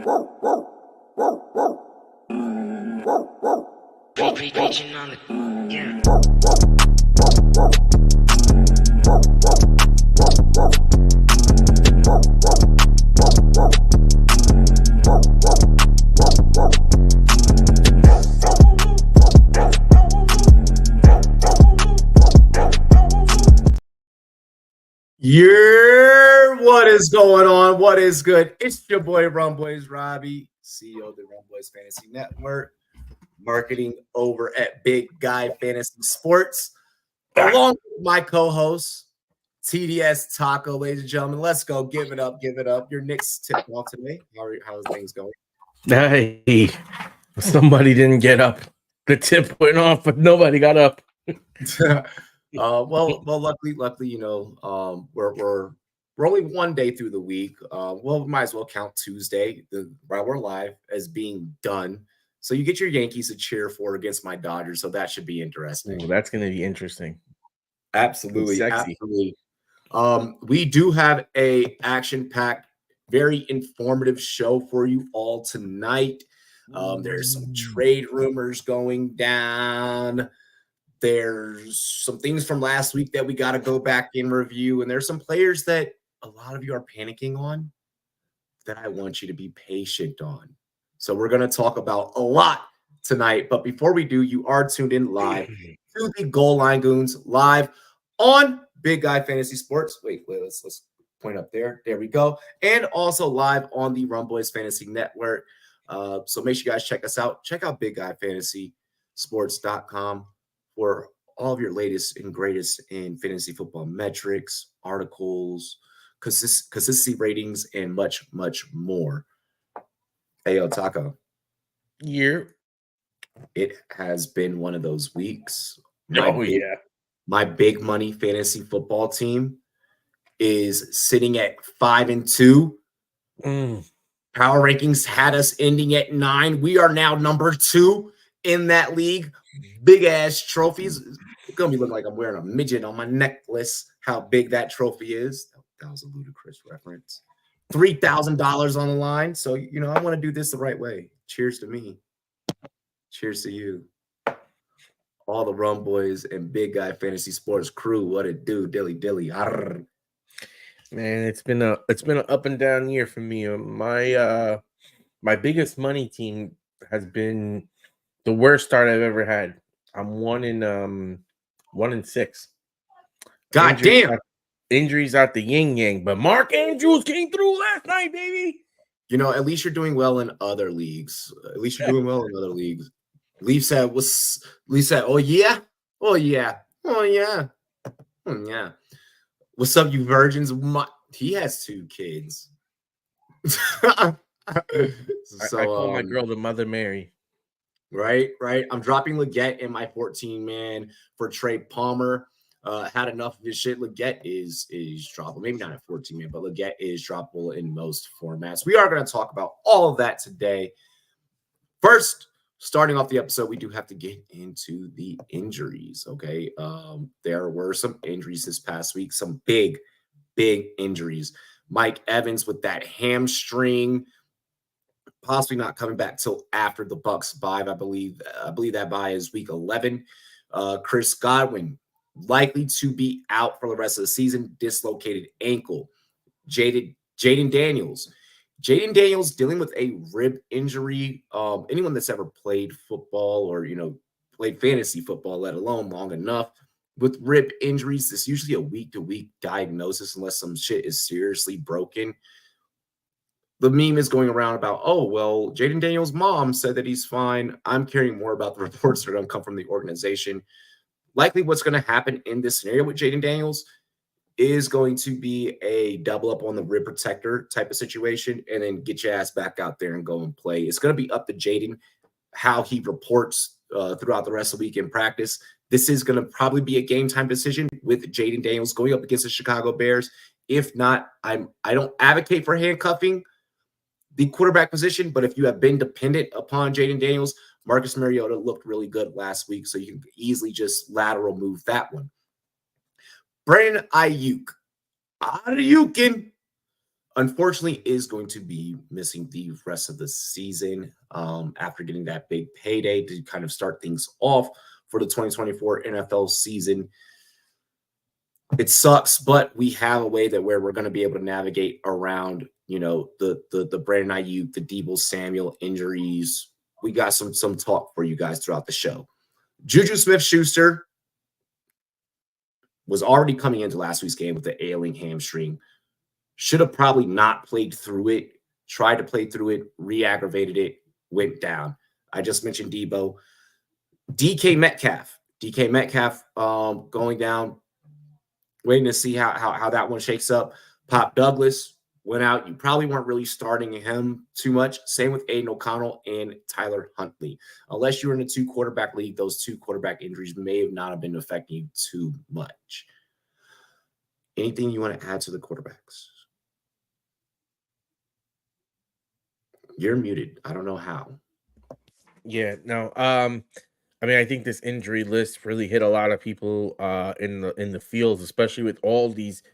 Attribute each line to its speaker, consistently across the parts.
Speaker 1: Preaching on the yeah.
Speaker 2: What is going on? What is good? It's your boy RumboyzRobbie, CEO of the Rumboyz Fantasy Network, marketing over at BigGuyFantasySports, along with my co-host, TDS Taco, ladies and gentlemen. Let's go. Give it up. Give it up. Your Knicks tip off today. How's things going?
Speaker 3: Hey, somebody didn't get up. The tip went off, but nobody got up.
Speaker 2: Well, luckily, you know, we're only one day through the week. We might as well count Tuesday, while we're live, as being done. So you get your Yankees to cheer for against my Dodgers. So that should be interesting.
Speaker 3: Ooh, that's going to be interesting.
Speaker 2: Absolutely,
Speaker 3: sexy.
Speaker 2: absolutely. We do have a action-packed, very informative show for you all tonight. There's some trade rumors going down. There's some things from last week that we got to go back and review. And there's some players that a lot of you are panicking on that I want you to be patient on. So we're going to talk about a lot tonight. But before we do, you are tuned in live to the Goal Line Goons live on Big Guy Fantasy Sports. Wait, let's point up there. There we go. And also live on the Rumboyz Fantasy Network. So make sure you guys check us out. Check out BigGuyFantasySports.com for all of your latest and greatest in fantasy football metrics, articles, consistency ratings, and much, much more. Hey, yo, Taco.
Speaker 3: Yeah.
Speaker 2: It has been one of those weeks. My big money fantasy football team is sitting at 5-2. Power rankings had us ending at 9. We are now number 2 in that league. Big ass trophies. It's gonna be looking like I'm wearing a midget on my necklace. How big that trophy is. That was a ludicrous reference. $3,000 on the line. So you know I want to do this the right way. Cheers to me. Cheers to you. All the Rum Boys and Big Guy Fantasy Sports crew. What it do, dilly. Arr.
Speaker 3: Man, it's been an up and down year for me. My biggest money team has been the worst start I've ever had. I'm 1-6.
Speaker 2: God damn.
Speaker 3: Injuries out the yin yang, but Mark Andrews came through last night, baby.
Speaker 2: You know, at least you're doing well in other leagues. Leafs said, oh yeah. What's up, you virgins? He has 2 kids.
Speaker 3: I call my girl the Mother Mary.
Speaker 2: Right. I'm dropping Leggett in my 14-man for Trey Palmer. Had enough of his shit. Leggett is droppable. Maybe not at 14-man, but Leggett is droppable in most formats. We are going to talk about all of that today. First, starting off the episode, we do have to get into the injuries, okay? There were some injuries this past week, some big injuries. Mike Evans with that hamstring, possibly not coming back till after the Bucks bye. I believe that bye is week 11. Chris Godwin likely to be out for the rest of the season, dislocated ankle. Jaden Daniels dealing with a rib injury. Anyone that's ever played football or, you know, played fantasy football, let alone long enough, with rib injuries, it's usually a week-to-week diagnosis unless some shit is seriously broken. The meme is going around about, oh, well, Jaden Daniels' mom said that he's fine. I'm caring more about the reports that are going to come from the organization. Likely what's going to happen in this scenario with Jaden Daniels is going to be a double up on the rib protector type of situation and then get your ass back out there and go and play. It's going to be up to Jaden how he reports throughout the rest of the week in practice. This is going to probably be a game time decision with Jaden Daniels going up against the Chicago Bears. If not, I don't advocate for handcuffing the quarterback position, but if you have been dependent upon Jaden Daniels, Marcus Mariota looked really good last week, so you can easily just lateral move that one. Brandon Ayuk unfortunately is going to be missing the rest of the season after getting that big payday to kind of start things off for the 2024 NFL season. It sucks, but we have a way that where we're going to be able to navigate around, the Brandon Ayuk, the Deebo Samuel injuries. We got some talk for you guys throughout the show. Juju Smith-Schuster was already coming into last week's game with the ailing hamstring. Should have probably not played through it, tried to play through it, re-aggravated it, went down. I just mentioned Deebo. DK Metcalf going down, waiting to see how that one shakes up. Pop Douglas went out. You probably weren't really starting him too much. Same with Aiden O'Connell and Tyler Huntley. Unless you were in a 2-quarterback league, those 2 quarterback injuries may not have been affecting you too much. Anything you want to add to the quarterbacks? You're muted. I don't know how.
Speaker 3: Yeah, no. I mean, I think this injury list really hit a lot of people in the fields, especially with all these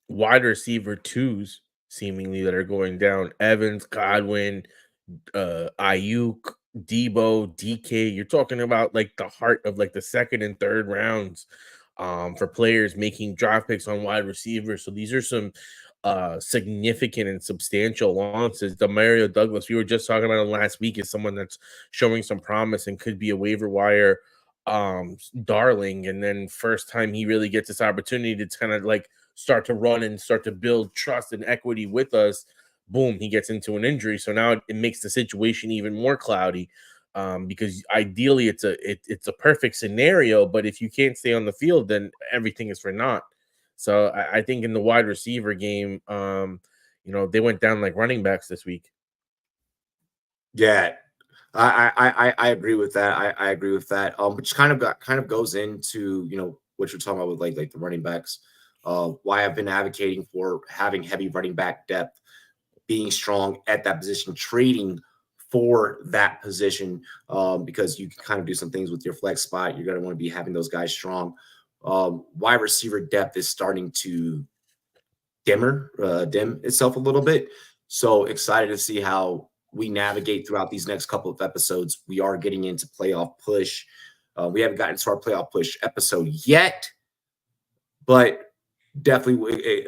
Speaker 3: wide receiver twos seemingly that are going down. Evans, Godwin, Ayuk, Deebo, DK. You're talking about like the heart of like the second and third rounds for players making draft picks on wide receivers. So these are some significant and substantial losses. Demario Douglas, we were just talking about him last week, is someone that's showing some promise and could be a waiver wire darling. And then first time he really gets this opportunity to kind of like start to run and start to build trust and equity with us, boom, he gets into an injury. So now it makes the situation even more cloudy because ideally it's a perfect scenario, but if you can't stay on the field, then everything is for naught. So I think in the wide receiver game, they went down like running backs this week.
Speaker 2: Yeah, I agree with that. I agree with that. Which kind of goes into what you're talking about with like the running backs. Why I've been advocating for having heavy running back depth, being strong at that position, trading for that position, because you can kind of do some things with your flex spot. You're going to want to be having those guys strong. Wide receiver depth is starting to dim itself a little bit. So excited to see how we navigate throughout these next couple of episodes. We are getting into playoff push. We haven't gotten to our playoff push episode yet, but definitely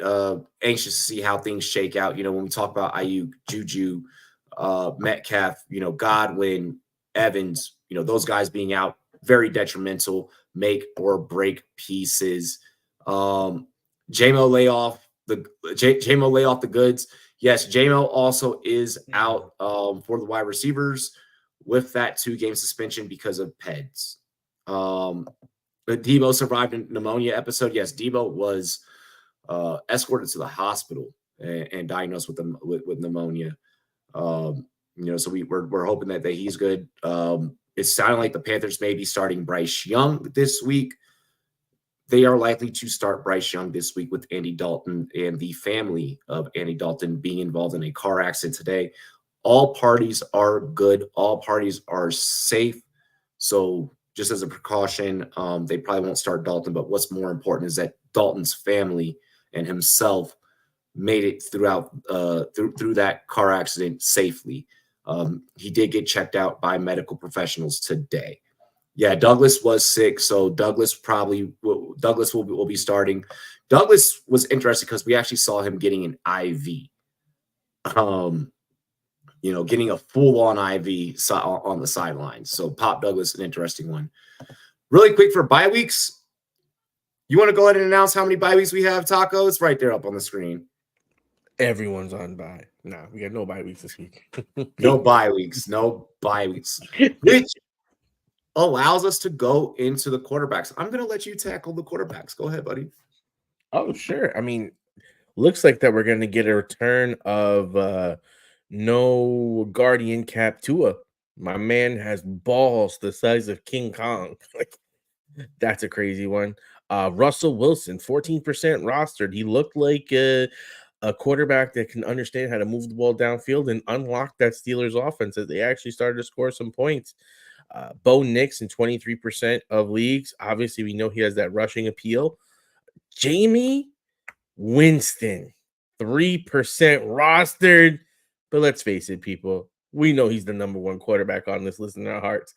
Speaker 2: anxious to see how things shake out. When we talk about Ayuk, Juju, Metcalf, Godwin, Evans, those guys being out, very detrimental, make or break pieces. JMO lay off the goods. Yes, JMO also is out for the wide receivers with that 2-game suspension because of PEDs. But Deebo survived a pneumonia episode. Yes, Deebo was escorted to the hospital and diagnosed with pneumonia. So we're hoping that he's good. It's sounding like the Panthers may be starting Bryce Young this week. They are likely to start Bryce Young this week with Andy Dalton and the family of Andy Dalton being involved in a car accident today. All parties are good. All parties are safe. So just as a precaution, they probably won't start Dalton. But what's more important is that Dalton's family and himself made it throughout through that car accident safely. He did get checked out by medical professionals today. Yeah, Douglas was sick, so Douglas will be starting. Douglas was interesting because we actually saw him getting an IV, getting a full-on IV on the sidelines. So Pop Douglas, an interesting one. Really quick for bye weeks, you want to go ahead and announce how many bye weeks we have, Taco? It's right there up on the screen.
Speaker 3: Everyone's on bye. No, we got no bye weeks this week.
Speaker 2: No bye weeks, which allows us to go into the quarterbacks. I'm going to let you tackle the quarterbacks. Go ahead, buddy.
Speaker 3: Oh, sure. I mean, looks like that we're going to get a return of no Guardian Cap Tua. My man has balls the size of King Kong. That's a crazy one. Russell Wilson, 14% rostered. He looked like a quarterback that can understand how to move the ball downfield and unlock that Steelers offense that they actually started to score some points. Bo Nix in 23% of leagues. Obviously, we know he has that rushing appeal. Jamie Winston, 3% rostered. But let's face it, people. We know he's the number one quarterback on this list in our hearts.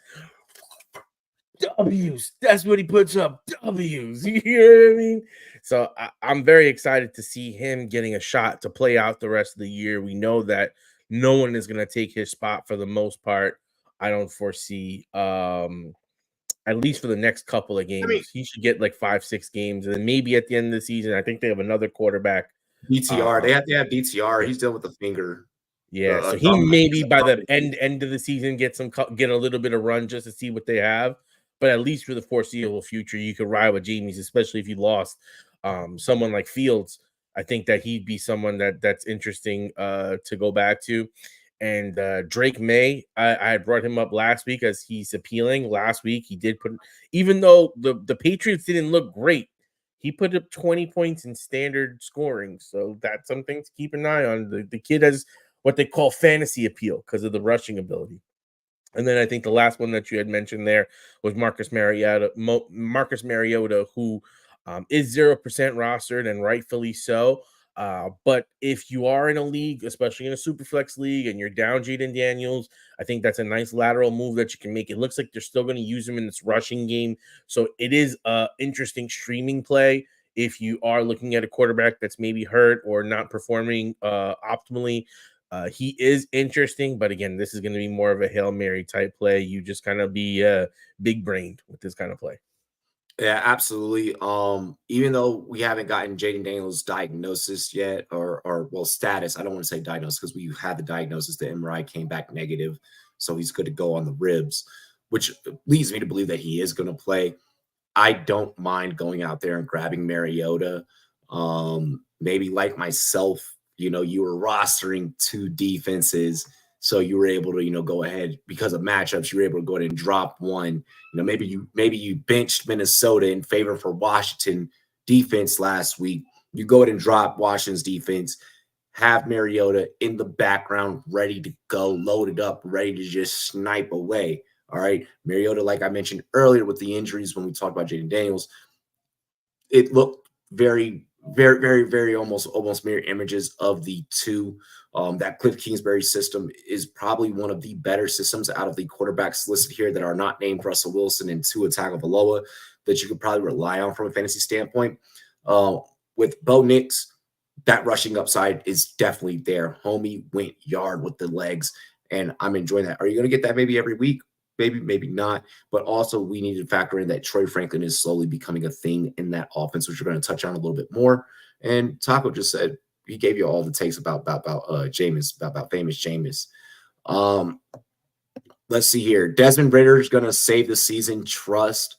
Speaker 3: W's. That's what he puts up. W's. You hear what I mean? So I'm very excited to see him getting a shot to play out the rest of the year. We know that no one is going to take his spot for the most part. I don't foresee, at least for the next couple of games. He should get like 5-6 games, and then maybe at the end of the season, I think they have another quarterback.
Speaker 2: DTR. They have to have DTR. He's dealing with the finger.
Speaker 3: Yeah, so he maybe by the end of the season get a little bit of run just to see what they have. But at least for the foreseeable future, you could ride with Jamies, especially if you lost someone like Fields. I think that he'd be someone that's interesting to go back to. And Drake May, I brought him up last week as he's appealing. Last week he did put, even though the Patriots didn't look great, he put up 20 points in standard scoring. So that's something to keep an eye on. The kid has what they call fantasy appeal because of the rushing ability. And then I think the last one that you had mentioned there was Marcus Mariota, who is 0% rostered, and rightfully so. But if you are in a league, especially in a super flex league, and you're down Jaden Daniels, I think that's a nice lateral move that you can make. It looks like they're still going to use him in this rushing game. So it is an interesting streaming play if you are looking at a quarterback that's maybe hurt or not performing optimally. He is interesting, but again, this is going to be more of a Hail Mary type play. You just kind of be big brained with this kind of play.
Speaker 2: Yeah, absolutely. Even though we haven't gotten Jaden Daniels' diagnosis yet, or well, status. I don't want to say diagnosis because we had the diagnosis. The MRI came back negative, so he's good to go on the ribs, which leads me to believe that he is going to play. I don't mind going out there and grabbing Mariota. Maybe like myself, you were rostering 2 defenses, so you were able to, go ahead because of matchups. You were able to go ahead and drop one. Maybe you benched Minnesota in favor for Washington defense last week. You go ahead and drop Washington's defense, have Mariota in the background, ready to go, loaded up, ready to just snipe away. All right, Mariota, like I mentioned earlier with the injuries when we talked about Jaden Daniels, it looked very, very, very, very almost mirror images of the two. That Cliff Kingsbury system is probably one of the better systems out of the quarterbacks listed here that are not named Russell Wilson and Tua Tagovailoa that you could probably rely on from a fantasy standpoint. With Bo Nix, that rushing upside is definitely there. Homie went yard with the legs, and I'm enjoying that. Are you going to get that maybe every week? Maybe not. But also we need to factor in that Troy Franklin is slowly becoming a thing in that offense, which we're going to touch on a little bit more. And Taco just said he gave you all the takes about Jameis, about famous Jameis. Let's see here. Desmond Ridder is going to save the season. Trust.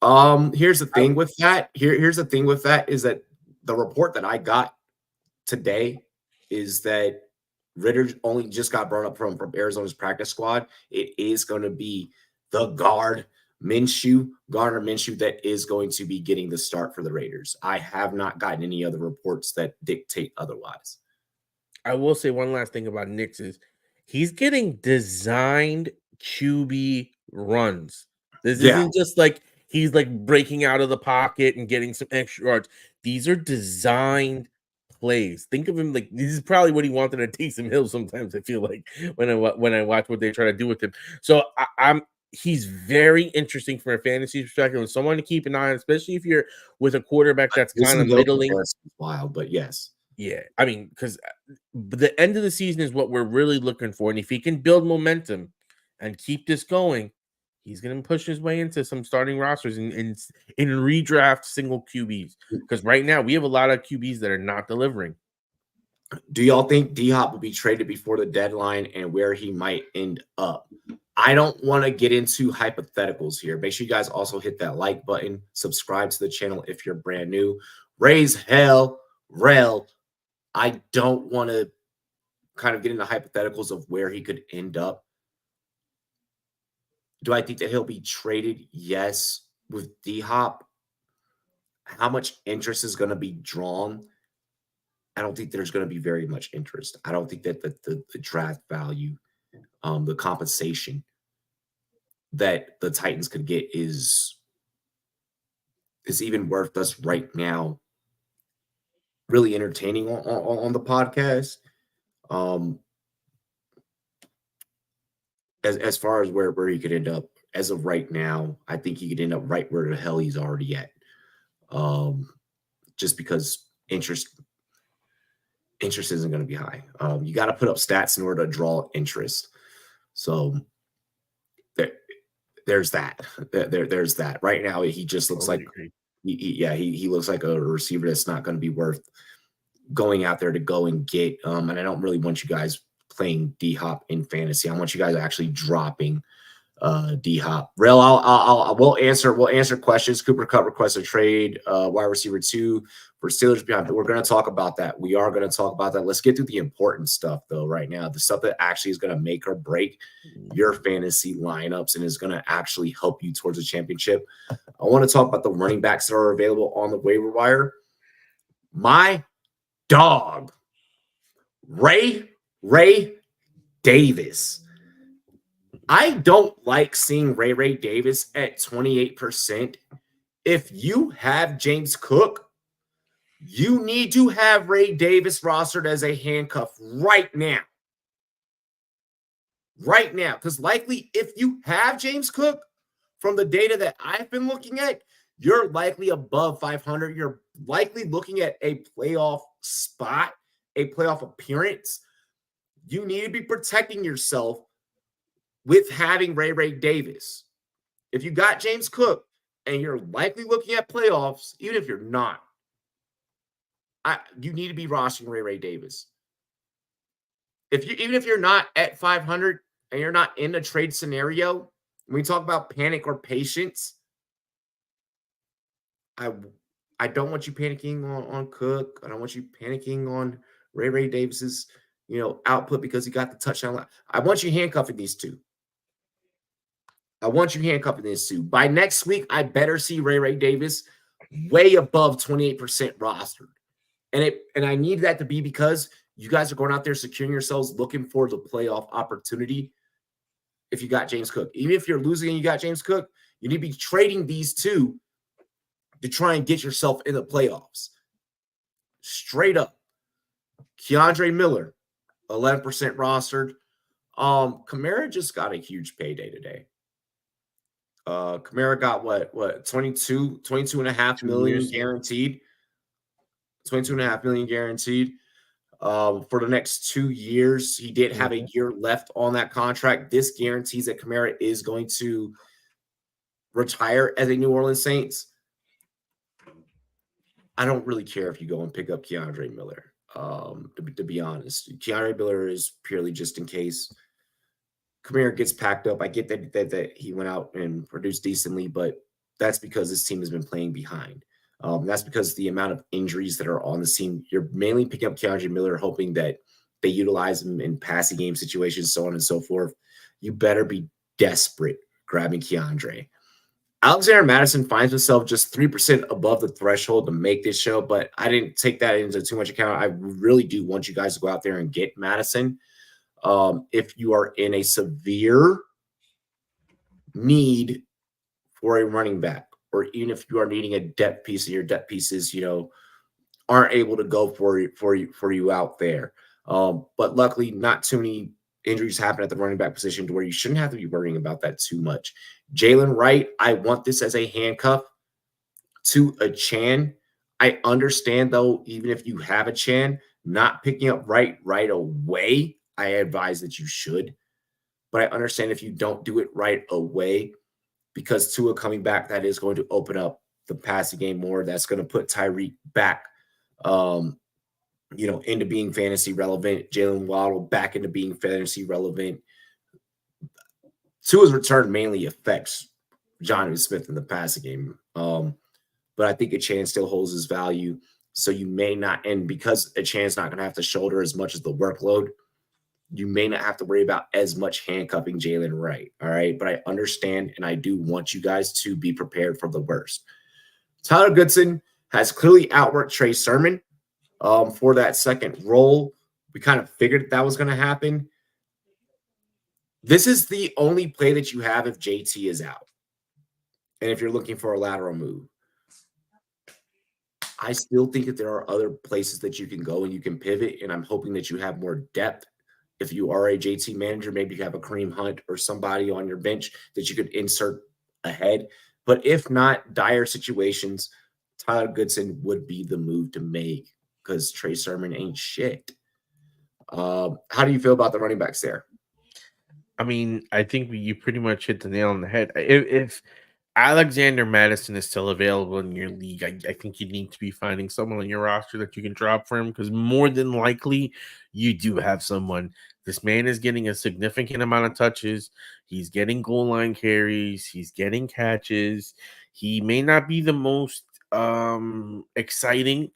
Speaker 2: Here's the thing with that. Here's the thing with that is that the report that I got today is that Ridder only just got brought up from Arizona's practice squad. It is going to be the guard Gardner Minshew, that is going to be getting the start for the Raiders. I have not gotten any other reports that dictate otherwise.
Speaker 3: I will say one last thing about Knicks is he's getting designed QB runs. This isn't just like he's like breaking out of the pocket and getting some extra yards. These are designed plays. Think of him like this is probably what he wanted at Taysom Hill. Sometimes I feel like when I watch what they try to do with him. So he's very interesting from a fantasy perspective and someone to keep an eye on, especially if you're with a quarterback that's kind of middling.
Speaker 2: Wild, but yes.
Speaker 3: Yeah, I mean, because the end of the season is what we're really looking for. And if he can build momentum and keep this going, he's going to push his way into some starting rosters in redraft single QBs. Because right now we have a lot of QBs that are not delivering.
Speaker 2: Do y'all think D-Hop will be traded before the deadline and where he might end up? I don't want to get into hypotheticals here. Make sure you guys also hit that like button. Subscribe to the channel if you're brand new. Raise hell, rel. I don't want to kind of get into hypotheticals of where he could end up. Do I think that he'll be traded? Yes. With D-Hop, how much interest is going to be drawn? I don't think there's going to be very much interest. I don't think that the draft value, the compensation that the Titans could get is even worth us right now really entertaining on the podcast. As far as where he could end up as of right now, I think he could end up right where the hell he's already at. Just because interest isn't going to be high. You got to put up stats in order to draw interest. So there's that. There's that. Right now, he just looks like he looks like a receiver that's not going to be worth going out there to go and get. And I don't really want you guys playing D-Hop in fantasy. I want you guys actually dropping D-Hop. Real, we'll answer questions. Cooper Kupp requests a trade, wide receiver 2 for Steelers behind. We're going to talk about that. We are going to talk about that. Let's get through the important stuff though right now. The stuff that actually is going to make or break your fantasy lineups and is going to actually help you towards a championship. I want to talk about the running backs that are available on the waiver wire. My dog, Ray Davis. I don't like seeing Ray Davis at 28%. If you have James Cook, you need to have Ray Davis rostered as a handcuff right now. Right now. Because likely if you have James Cook, from the data that I've been looking at, you're likely above 500. You're likely looking at a playoff spot, a playoff appearance. You need to be protecting yourself with having Ray Davis. If you got James Cook and you're likely looking at playoffs, even if you're not, you need to be rostering Ray Davis. Even if you're not at 500 and you're not in a trade scenario, when we talk about panic or patience, I don't want you panicking on Cook. I don't want you panicking on Ray Davis's output because he got the touchdown. I want you handcuffing these two. By next week, I better see Ray Davis way above 28% rostered. And I need that to be because you guys are going out there securing yourselves, looking for the playoff opportunity. If you got James Cook, even if you're losing and you got James Cook, you need to be trading these two to try and get yourself in the playoffs. Straight up. Keandre Miller, 11% rostered. Kamara just got a huge payday today. Kamara got what 22.5 million guaranteed. 22.5 million guaranteed. For the next 2 years. He did have a year left on that contract. This guarantees that Kamara is going to retire as a New Orleans Saints. I don't really care if you go and pick up Keandre Miller. To be honest, Keandre Miller is purely just in case Kamara gets packed up. I get that he went out and produced decently, but that's because this team has been playing behind. That's because the amount of injuries that are on the team. You're mainly picking up Keandre Miller, hoping that they utilize him in passing game situations, so on and so forth. You better be desperate grabbing Keandre. Alexander Madison finds himself just 3% above the threshold to make this show, but I didn't take that into too much account. I really do want you guys to go out there and get Madison. If you are in a severe need for a running back, or even if you are needing a depth piece and your depth pieces, aren't able to go for you out there. But luckily, not too many injuries happen at the running back position to where you shouldn't have to be worrying about that too much. Jalen Wright, I want this as a handcuff to a Chan. I understand, though, even if you have a Chan, not picking up right away, I advise that you should. But I understand if you don't do it right away, because Tua coming back, that is going to open up the passing game more. That's going to put Tyreek back, into being fantasy relevant. Jalen Waddle back into being fantasy relevant. Tua's return mainly affects Jonathan Smith in the passing game. But I think Achane still holds his value. So you may not, and because Achane's not going to have to shoulder as much as the workload, you may not have to worry about as much handcuffing Jalen Wright. All right. But I understand, and I do want you guys to be prepared for the worst. Tyler Goodson has clearly outworked Trey Sermon for that second role. We kind of figured that was going to happen. This is the only play that you have if JT is out, and if you're looking for a lateral move. I still think that there are other places that you can go and you can pivot, and I'm hoping that you have more depth. If you are a JT manager, maybe you have a Kareem Hunt or somebody on your bench that you could insert ahead. But if not, dire situations, Tyler Goodson would be the move to make because Trey Sermon ain't shit. How do you feel about the running backs there?
Speaker 3: I mean, I think you pretty much hit the nail on the head. If Alexander Madison is still available in your league, I think you need to be finding someone on your roster that you can drop for him, because more than likely you do have someone. This man is getting a significant amount of touches. He's getting goal line carries. He's getting catches. He may not be the most exciting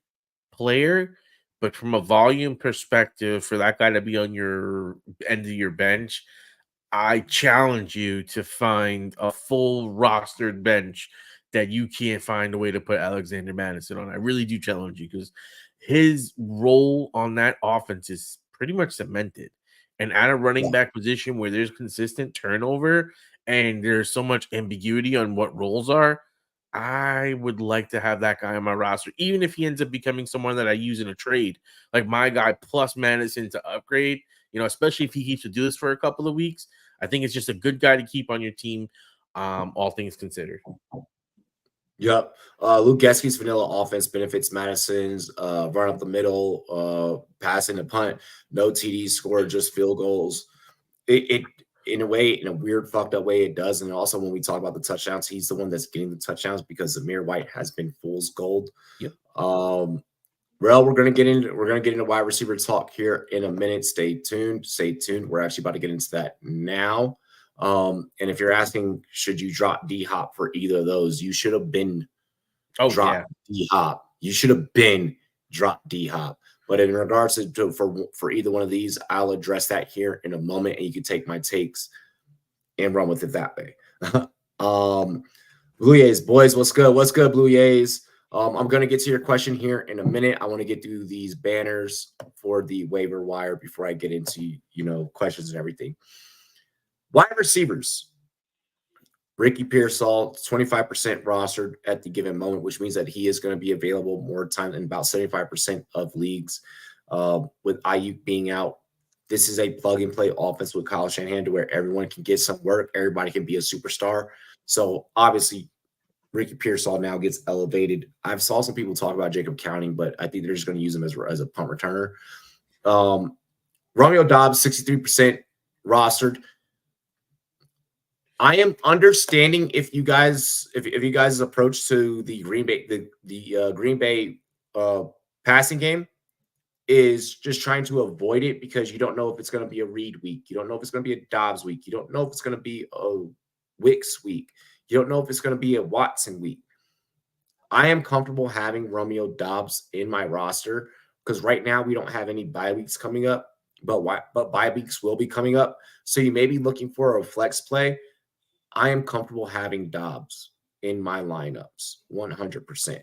Speaker 3: player, but from a volume perspective, for that guy to be on your end of your bench, I challenge you to find a full rostered bench that you can't find a way to put Alexander Madison on. I really do challenge you, because his role on that offense is pretty much cemented. And at a running back position where there's consistent turnover and there's so much ambiguity on what roles are, I would like to have that guy on my roster, even if he ends up becoming someone that I use in a trade, like my guy plus Madison to upgrade, especially if he keeps to do this for a couple of weeks. I think it's just a good guy to keep on your team, all things considered.
Speaker 2: Yep. Luke Getsky's vanilla offense benefits Madison's run up the middle, passing the punt, no TDs scored, just field goals. It in a way, in a weird, fucked up way, it does. And also when we talk about the touchdowns, he's the one that's getting the touchdowns because Zamir White has been fool's gold.
Speaker 3: Yep.
Speaker 2: We're gonna get into wide receiver talk here in a minute. Stay tuned. We're actually about to get into that now. And if you're asking, should you drop D Hop for either of those, you should have been dropped D Hop. You should have been dropped D Hop. But in regards to for either one of these, I'll address that here in a moment, and you can take my takes and run with it that way. Blue Jays, boys, what's good? What's good, Blue Jays? I'm going to get to your question here in a minute. I want to get through these banners for the waiver wire before I get into, questions and everything. Wide receivers. Ricky Pearsall, 25% rostered at the given moment, which means that he is going to be available more time in about 75% of leagues. With Ayuk being out, this is a plug-and-play offense with Kyle Shanahan to where everyone can get some work. Everybody can be a superstar. So, obviously, Ricky Pearsall now gets elevated. I've saw some people talk about Jacob Counting, but I think they're just going to use him as a punt returner. Romeo Doubs, 63% rostered. I am understanding if you guys' approach to the Green Bay passing game is just trying to avoid it because you don't know if it's going to be a Reed week. You don't know if it's going to be a Dobbs week. You don't know if it's going to be a Wicks week. You don't know if it's going to be a Watson week. I am comfortable having Romeo Doubs in my roster because right now we don't have any bye weeks coming up, but bye weeks will be coming up. So you may be looking for a flex play. I am comfortable having Dobbs in my lineups 100%.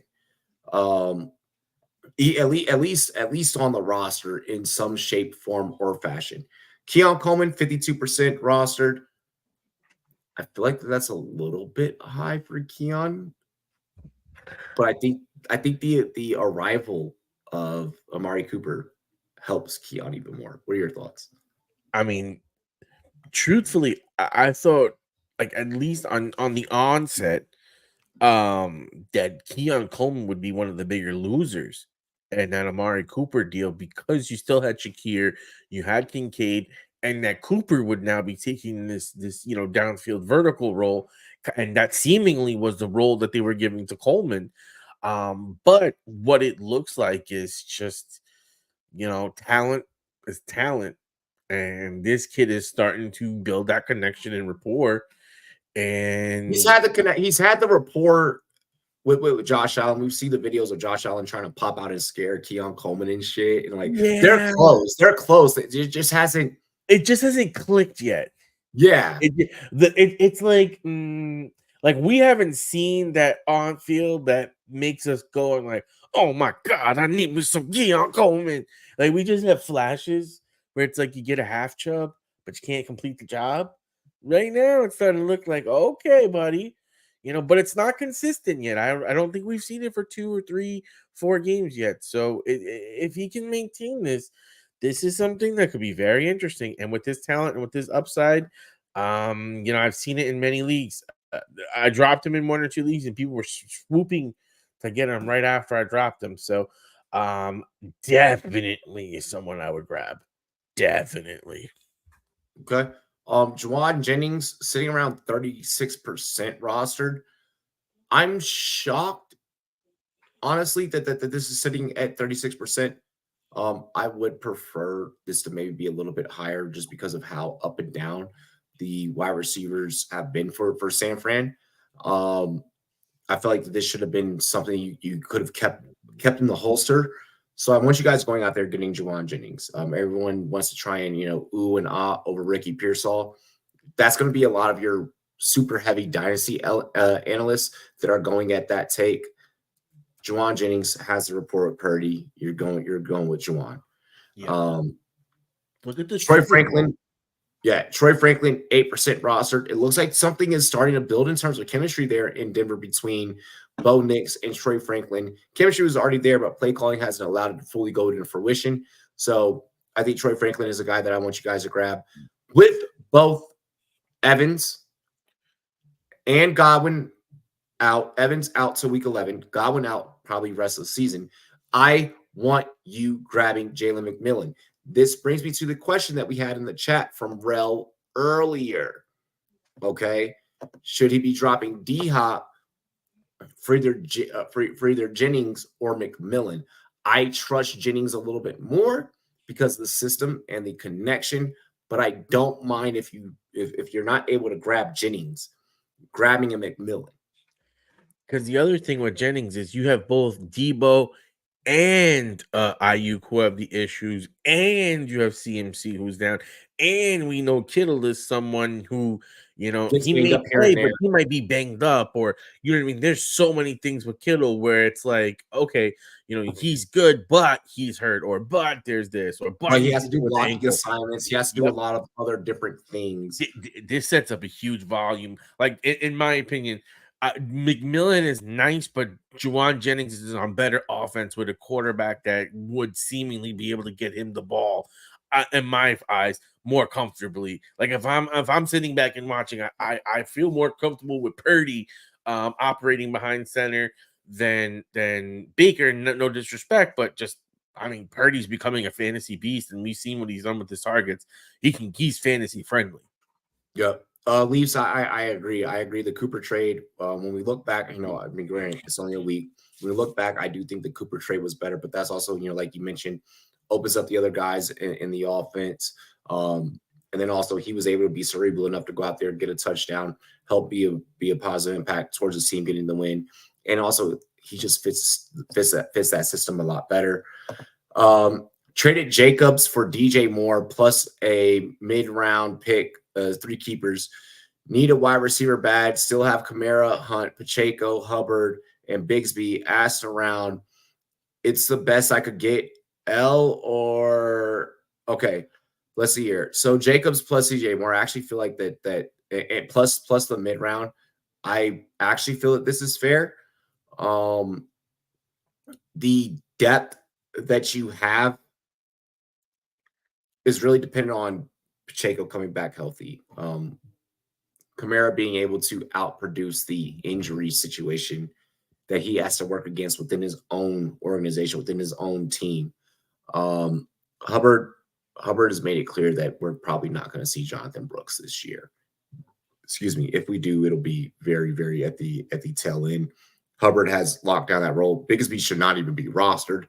Speaker 2: At least on the roster in some shape, form, or fashion. Keon Coleman, 52% rostered. I feel like that's a little bit high for Keon, but I think the arrival of Amari Cooper helps Keon even more. What are your thoughts?
Speaker 3: I mean, truthfully, I thought, like, at least on the onset, that Keon Coleman would be one of the bigger losers in that Amari Cooper deal, because you still had Shakir, you had Kincaid, and that Cooper would now be taking this downfield vertical role, and that seemingly was the role that they were giving to Coleman. But what it looks like is just, talent is talent, and this kid is starting to build that connection and rapport. And
Speaker 2: he's had the rapport with Josh Allen. We see the videos of Josh Allen trying to pop out and scare Keon Coleman and shit. And they're close. They're close. It just hasn't
Speaker 3: clicked yet.
Speaker 2: Yeah.
Speaker 3: It's like we haven't seen that on field that makes us go and like, oh my God, I need me some Keon Coleman. Like, we just have flashes where it's like you get a half chub, but you can't complete the job. Right now, it's starting to look like, okay, buddy, but it's not consistent yet. I don't think we've seen it for 2 or 3, 4 games yet. So if he can maintain this is something that could be very interesting. And with this talent and with this upside, I've seen it in many leagues. I dropped him in 1 or 2 leagues, and people were swooping to get him right after I dropped him. So definitely is someone I would grab. Definitely.
Speaker 2: Okay. Juwan Jennings sitting around 36% rostered. I'm shocked, honestly, that this is sitting at 36%. I would prefer this to maybe be a little bit higher just because of how up and down the wide receivers have been for San Fran. I feel like this should have been something you could have kept in the holster. So I want you guys going out there getting Juwan Jennings. Everyone wants to try and ooh and ah over Ricky Pearsall. That's going to be a lot of your super heavy dynasty analysts that are going at that take. Juwan Jennings has the report with Purdy. You're going with Juwan.
Speaker 3: Yeah. Look at this.
Speaker 2: Troy Franklin. Yeah, Troy Franklin, 8% rostered. It looks like something is starting to build in terms of chemistry there in Denver between Bo Nix and Troy Franklin. Chemistry was already there, but play calling hasn't allowed it to fully go into fruition. So I think Troy Franklin is a guy that I want you guys to grab. With both Evans and Godwin out, Evans out to week 11, Godwin out probably rest of the season, I want you grabbing Jalen McMillan. This brings me to the question that we had in the chat from Rel earlier. Okay. Should he be dropping D-Hop for either Jennings or McMillan? I trust Jennings a little bit more because of the system and the connection, but I don't mind if you're not able to grab Jennings, grabbing a McMillan.
Speaker 3: Because the other thing with Jennings is you have both Debo and Ayuk who have the issues, and you have CMC who's down, and we know Kittle is someone who he may play, but he might be banged up, or you know what I mean. There's so many things with Kittle where it's like, okay, he's good, but he's hurt, or but there's this, or but
Speaker 2: he has to do blocking assignments. He has to do a lot of other different things.
Speaker 3: This sets up a huge volume. Like in my opinion. McMillan is nice, but Juwan Jennings is on better offense with a quarterback that would seemingly be able to get him the ball, in my eyes, more comfortably. Like if I'm sitting back and watching, I feel more comfortable with Purdy operating behind center than Baker. No disrespect, but just Purdy's becoming a fantasy beast, and we've seen what he's done with his targets. He's fantasy friendly.
Speaker 2: Yep. Leafs, I agree. I agree. The Cooper trade, when we look back, granted, it's only a week. When we look back, I do think the Cooper trade was better, but that's also, like you mentioned, opens up the other guys in the offense. And then also he was able to be cerebral enough to go out there and get a touchdown, help be a positive impact towards the team getting the win. And also he just fits that system a lot better. Traded Jacobs for DJ Moore plus a mid-round pick, 3 keepers. Need a wide receiver bad. Still have Kamara, Hunt, Pacheco, Hubbard, and Bigsby asked around. It's the best I could get. Okay, let's see here. So Jacobs plus DJ Moore. I actually feel like that plus the mid-round. I actually feel that this is fair. The depth that you have is really dependent on Pacheco coming back healthy. Kamara being able to outproduce the injury situation that he has to work against within his own organization, within his own team. Hubbard has made it clear that we're probably not going to see Jonathan Brooks this year. Excuse me. If we do, it'll be very, very at the tail end. Hubbard has locked down that role. Bigsby should not even be rostered.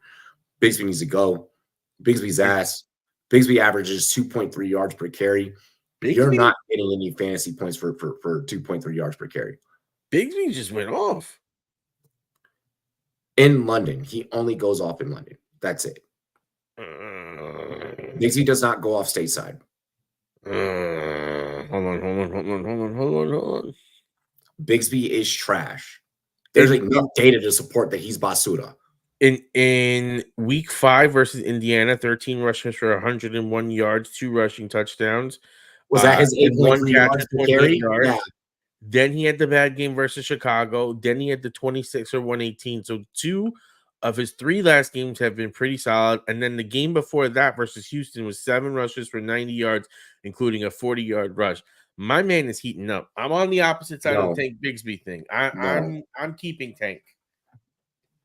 Speaker 2: Bigsby needs to go. Bigsby's ass. Bigsby averages 2.3 yards per carry. You're not getting any fantasy points for 2.3 yards per carry.
Speaker 3: Bigsby just went off.
Speaker 2: In London. He only goes off in London. That's it. Bigsby does not go off stateside.
Speaker 3: Hold on.
Speaker 2: Bigsby is trash. There's enough data to support that he's basura.
Speaker 3: In week 5 versus Indiana, 13 rushes for 101 yards, 2 rushing touchdowns.
Speaker 2: Was that his 8.3 yards per carry? Yeah.
Speaker 3: Then he had the bad game versus Chicago. Then he had the 26 or 118. So 2 of his 3 last games have been pretty solid. And then the game before that versus Houston was 7 rushes for 90 yards, including a 40-yard rush. My man is heating up. I'm on the opposite side of the Tank Bigsby thing. I'm keeping Tank.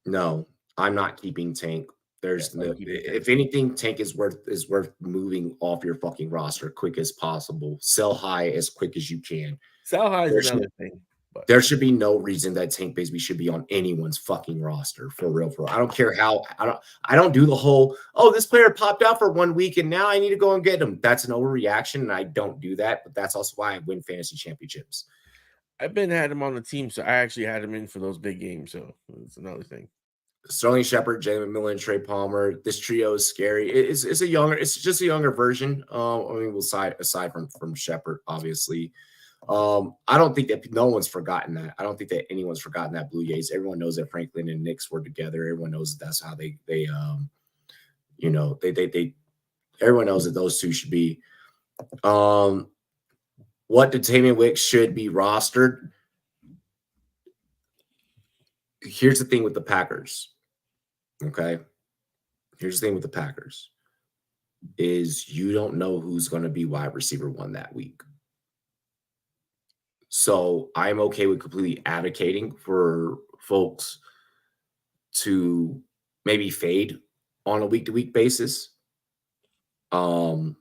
Speaker 2: No, I'm not keeping Tank. There's if anything, Tank is worth moving off your fucking roster quick as possible. Sell high as quick as you can.
Speaker 3: Sell high is another thing. But
Speaker 2: there should be no reason that Tank Bigsby should be on anyone's fucking roster for real. I don't care how I don't do the whole, oh, this player popped out for 1 week and now I need to go and get him. That's an overreaction, and I don't do that. But that's also why I win fantasy championships.
Speaker 3: I've had him on the team, so I actually had him in for those big games. So it's another thing.
Speaker 2: Sterling Shepard, Jalen McMillan, Trey Palmer. This trio is scary. It's just a younger version. I mean, aside from Shepard, obviously. I don't think that no one's forgotten that. I don't think that anyone's forgotten that Blue Jays. Everyone knows that Franklin and Knicks were together. Everyone knows that that's how they everyone knows that those two should be. What Datavian Wicks should be rostered. Here's the thing with the Packers. Okay. Here's the thing with the Packers is you don't know who's going to be wide receiver 1 that week. So I'm okay with completely advocating for folks to maybe fade on a week-to-week basis. I'm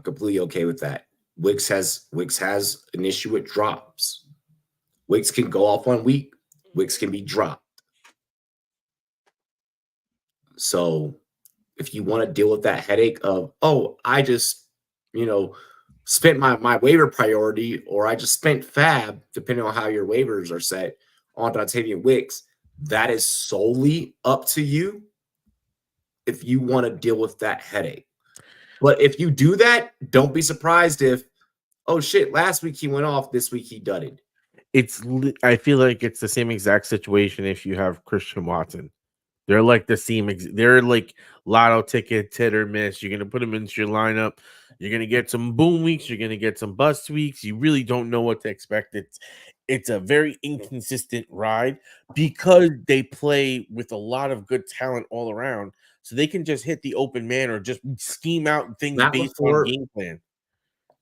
Speaker 2: completely okay with that. Wicks has an issue with drops. Wicks can go off 1 week. Wicks can be dropped. So if you want to deal with that headache of, oh, I just, spent my waiver priority, or I just spent fab, depending on how your waivers are set, on Datavian Wicks, that is solely up to you if you want to deal with that headache. But if you do that, don't be surprised if, oh shit, last week he went off, this week he dudded.
Speaker 3: I feel like it's the same exact situation if you have Christian Watson. They're like the same. They're like lotto tickets, hit or miss. You're going to put them into your lineup. You're going to get some boom weeks. You're going to get some bust weeks. You really don't know what to expect. It's a very inconsistent ride because they play with a lot of good talent all around. So they can just hit the open man or just scheme out things based on game plan.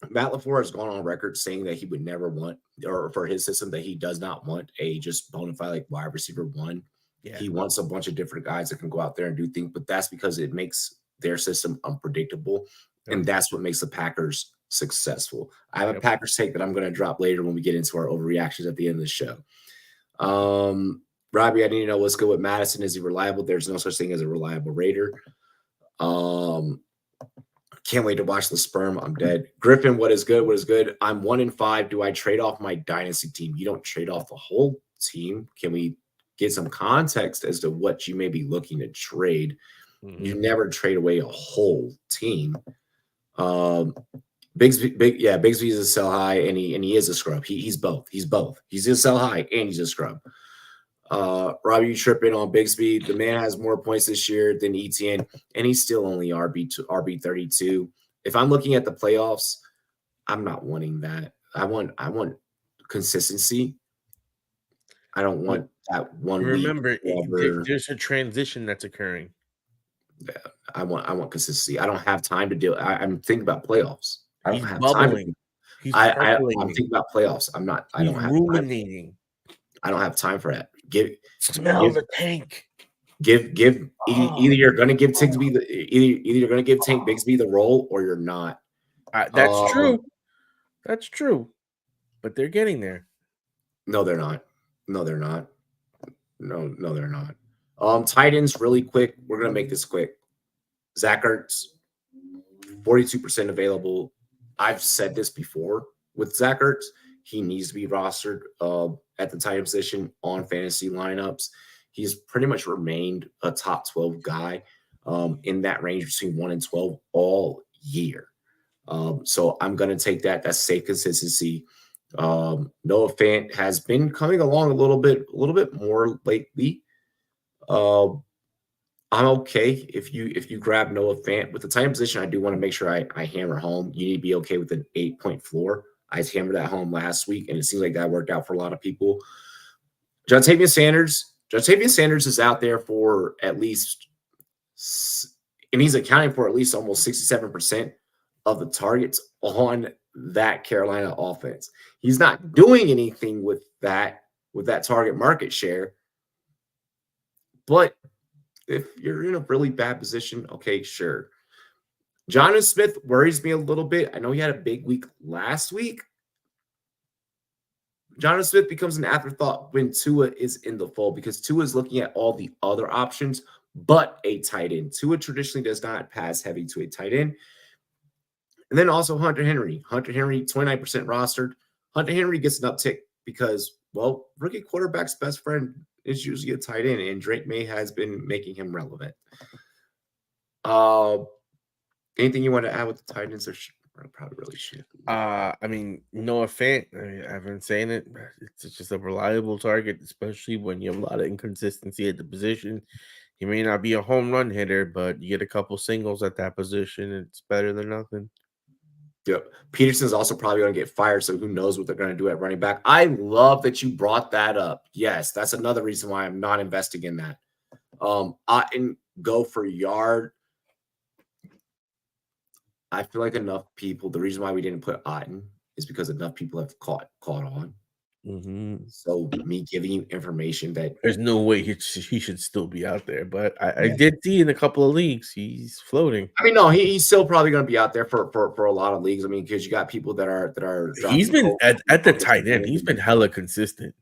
Speaker 2: Matt LaFleur has gone on record saying that he would never want, or for his system, that he does not want a just bona fide like wide receiver 1. Yeah. He wants a bunch of different guys that can go out there and do things, but that's because it makes their system unpredictable, and that's what makes the Packers successful. I have a Packers take that I'm going to drop later when we get into our overreactions at the end of the show. Robbie, I need to know what's good with Madison. Is he reliable? There's no such thing as a reliable Raider. Can't wait to watch the sperm. I'm dead. Griffin, what is good? What is good? I'm 1-5. Do I trade off my dynasty team? You don't trade off the whole team. Can we get some context as to what you may be looking to trade? You never trade away a whole team. Bigsby is a sell high, and he is a scrub. He's both. He's a sell high and he's a scrub. Robbie, you tripping on Bigsby? The man has more points this year than ETN, and he's still only RB 32. If I'm looking at the playoffs, I'm not wanting that. I want consistency. I don't want that 1 week.
Speaker 3: Remember, there's a transition that's occurring.
Speaker 2: Yeah, I want consistency. I don't have time to deal. I'm thinking about playoffs. I don't have
Speaker 3: bubbling.
Speaker 2: time. I'm thinking about playoffs. I'm not. I don't have
Speaker 3: ruminating.
Speaker 2: I don't have time for that.
Speaker 3: Smell the tank.
Speaker 2: Either you're going to give Tigsby either you're going to give Tank Bigsby the role, or you're not.
Speaker 3: That's true. That's true. But they're getting there.
Speaker 2: No, they're not. No, they're not. Titans, really quick. We're going to make this quick. Zach Ertz, 42% available. I've said this before with Zach Ertz. He needs to be rostered at the tight end position on fantasy lineups. He's pretty much remained a top 12 guy in that range between 1 and 12 all year. So I'm going to take that. That's safe consistency. Noah Fant has been coming along a little bit more lately. I'm okay if you grab Noah Fant with the tight end position. I do want to make sure I hammer home. You need to be okay with an 8-point floor. I hammered that home last week, and it seems like that worked out for a lot of people. Jontavian Sanders is out there for at least, and he's accounting for at least almost 67% of the targets on that Carolina offense. He's not doing anything with that target market share, but if you're in a really bad position, okay, sure. Jonnu Smith worries me a little bit. I know he had a big week last week. Jonnu Smith becomes an afterthought when Tua is in the fold because Tua is looking at all the other options but a tight end. Tua traditionally does not pass heavy to a tight end. And then also Hunter Henry. Hunter Henry, 29% rostered. Hunter Henry gets an uptick because, well, rookie quarterback's best friend is usually a tight end, and Drake May has been making him relevant. Anything you want to add with the tight ends? Probably really should.
Speaker 3: I mean, Noah Fant, I've been saying it. It's just a reliable target, especially when you have a lot of inconsistency at the position. He may not be a home run hitter, but you get a couple singles at that position. It's better than nothing.
Speaker 2: Yep. Peterson's also probably going to get fired, so who knows what they're going to do at running back. I love that you brought that up. Yes, that's another reason why I'm not investing in that. Otten go for yard. I feel like enough people, the reason why we didn't put Otten is because enough people have caught on. So me giving you information that
Speaker 3: there's no way he should still be out there, but I did see in a couple of leagues he's floating.
Speaker 2: I mean, no, he's still probably going to be out there for a lot of leagues. I mean, because you got people that are.
Speaker 3: He's been at the tight end. He's been hella consistent,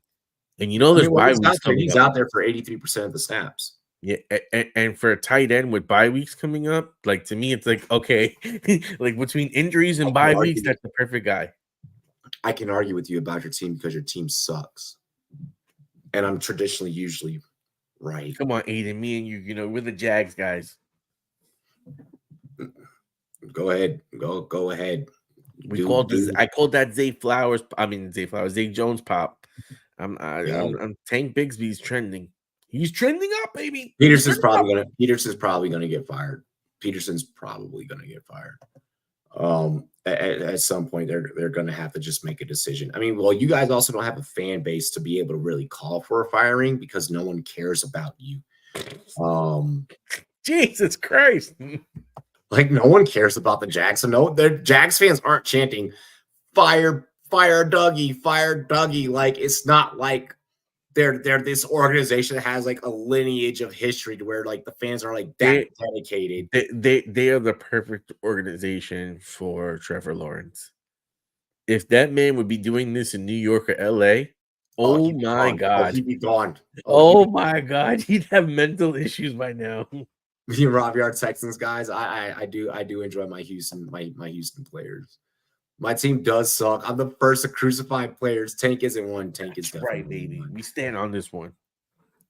Speaker 3: and there's bye weeks coming up.
Speaker 2: He's out there for 83% of the snaps.
Speaker 3: Yeah, and for a tight end with bye weeks coming up, like to me, it's like okay, like between injuries and bye weeks, that's the perfect guy.
Speaker 2: I can argue with you about your team because your team sucks, and I'm traditionally usually right.
Speaker 3: Come on, Aiden, me and you, we're the Jags guys.
Speaker 2: Go ahead, go ahead.
Speaker 3: I called that Zay Jones pop. I'm Tank Bigsby's trending. He's trending up, baby.
Speaker 2: Peterson's probably gonna get fired. At some point, they're gonna have to just make a decision. I mean, well, you guys also don't have a fan base to be able to really call for a firing because no one cares about you.
Speaker 3: Jesus Christ.
Speaker 2: Like no one cares about the Jags. So no, the Jags fans aren't chanting fire Dougie. Like it's not like they're this organization that has like a lineage of history to where like the fans are like that dedicated.
Speaker 3: They are the perfect organization for Trevor Lawrence. If that man would be doing this in New York or LA, oh my God.
Speaker 2: He'd be gone.
Speaker 3: Oh my God. He'd have mental issues by now.
Speaker 2: Me and Robbie are Texans guys. I do enjoy my Houston players. My team does suck. I'm the first to crucify players. Tank isn't one. Tank is definitely
Speaker 3: right, baby. One. We stand on this one.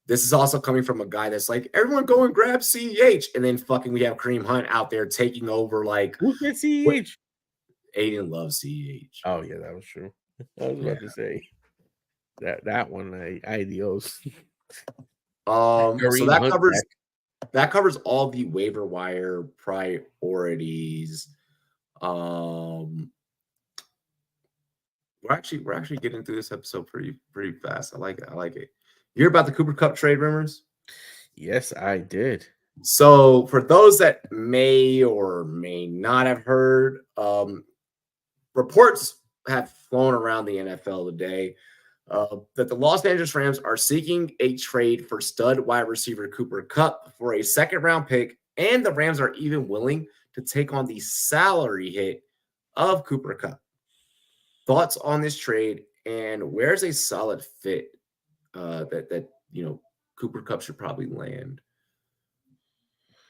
Speaker 2: This is also coming from a guy that's like, everyone go and grab CEH. And then fucking we have Kareem Hunt out there taking over like
Speaker 3: who's that CEH?
Speaker 2: Aiden loves CEH.
Speaker 3: Oh yeah, that was true. I was about to say that one adios.
Speaker 2: So that covers all the waiver wire priorities. We're actually getting through this episode pretty fast. I like it. You hear about the Cooper Kupp trade rumors?
Speaker 3: Yes, I did.
Speaker 2: So for those that may or may not have heard, reports have flown around the NFL today that the Los Angeles Rams are seeking a trade for stud wide receiver Cooper Kupp for a second-round pick, and the Rams are even willing to take on the salary hit of Cooper Kupp. Thoughts on this trade, and where's a solid fit that Cooper Kupp should probably land?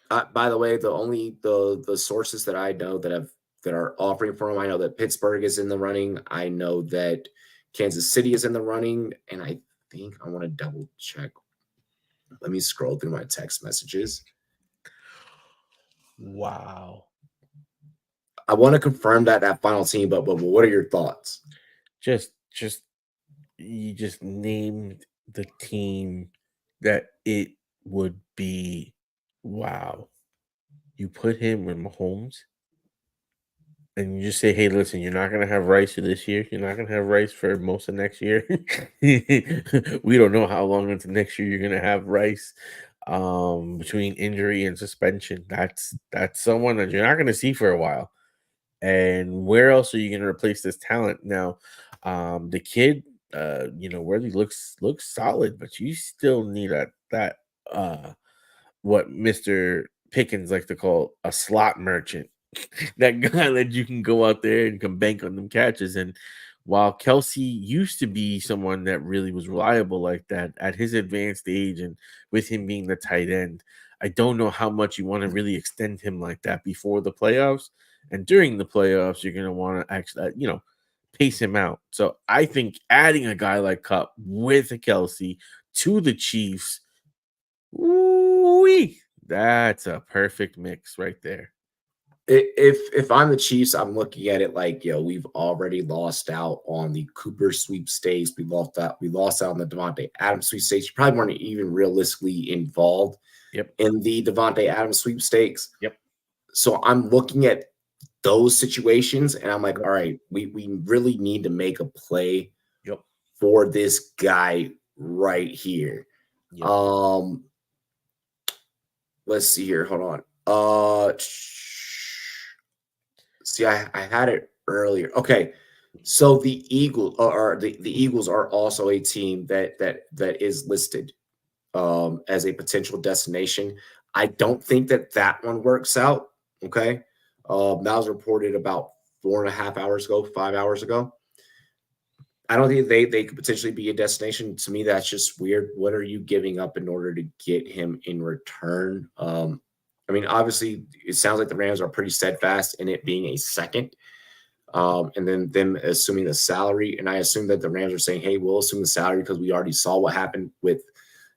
Speaker 2: By the way, the sources that I know that are offering for him, I know that Pittsburgh is in the running. I know that Kansas City is in the running, and I think I want to double check. Let me scroll through my text messages.
Speaker 3: Wow.
Speaker 2: I want to confirm that final team, but what are your thoughts?
Speaker 3: You just named the team that it would be Wow. You put him with Mahomes and you just say, hey, listen, you're not going to have Rice for this year. You're not going to have Rice for most of next year. We don't know how long into next year you're going to have Rice between injury and suspension. That's someone that you're not going to see for a while. And where else are you going to replace this talent? Now, the kid, Worthy looks solid, but you still need that what Mr. Pickens like to call a slot merchant. That guy that you can go out there and can bank on them catches. And while Kelsey used to be someone that really was reliable like that at his advanced age and with him being the tight end, I don't know how much you want to really extend him like that before the playoffs. And during the playoffs, you're going to want to actually, pace him out. So I think adding a guy like Cup with a Kelsey to the Chiefs, ooh-wee, that's a perfect mix right there.
Speaker 2: If I'm the Chiefs, I'm looking at it like, we've already lost out on the Cooper sweepstakes. We lost out on the Devontae Adams sweepstakes. You probably weren't even realistically involved in the Devontae Adams sweepstakes.
Speaker 3: Yep.
Speaker 2: So I'm looking at those situations and I'm like, all right, we really need to make a play for this guy right here. Let's see here. Hold on. See, I had it earlier. Okay. So the Eagles are also a team that is listed as a potential destination. I don't think that one works out. Okay. That was reported about 5 hours ago. I don't think they could potentially be a destination. To me, that's just weird. What are you giving up in order to get him in return? I mean, obviously, it sounds like the Rams are pretty steadfast in it being a second, and then them assuming the salary. And I assume that the Rams are saying, hey, we'll assume the salary because we already saw what happened with,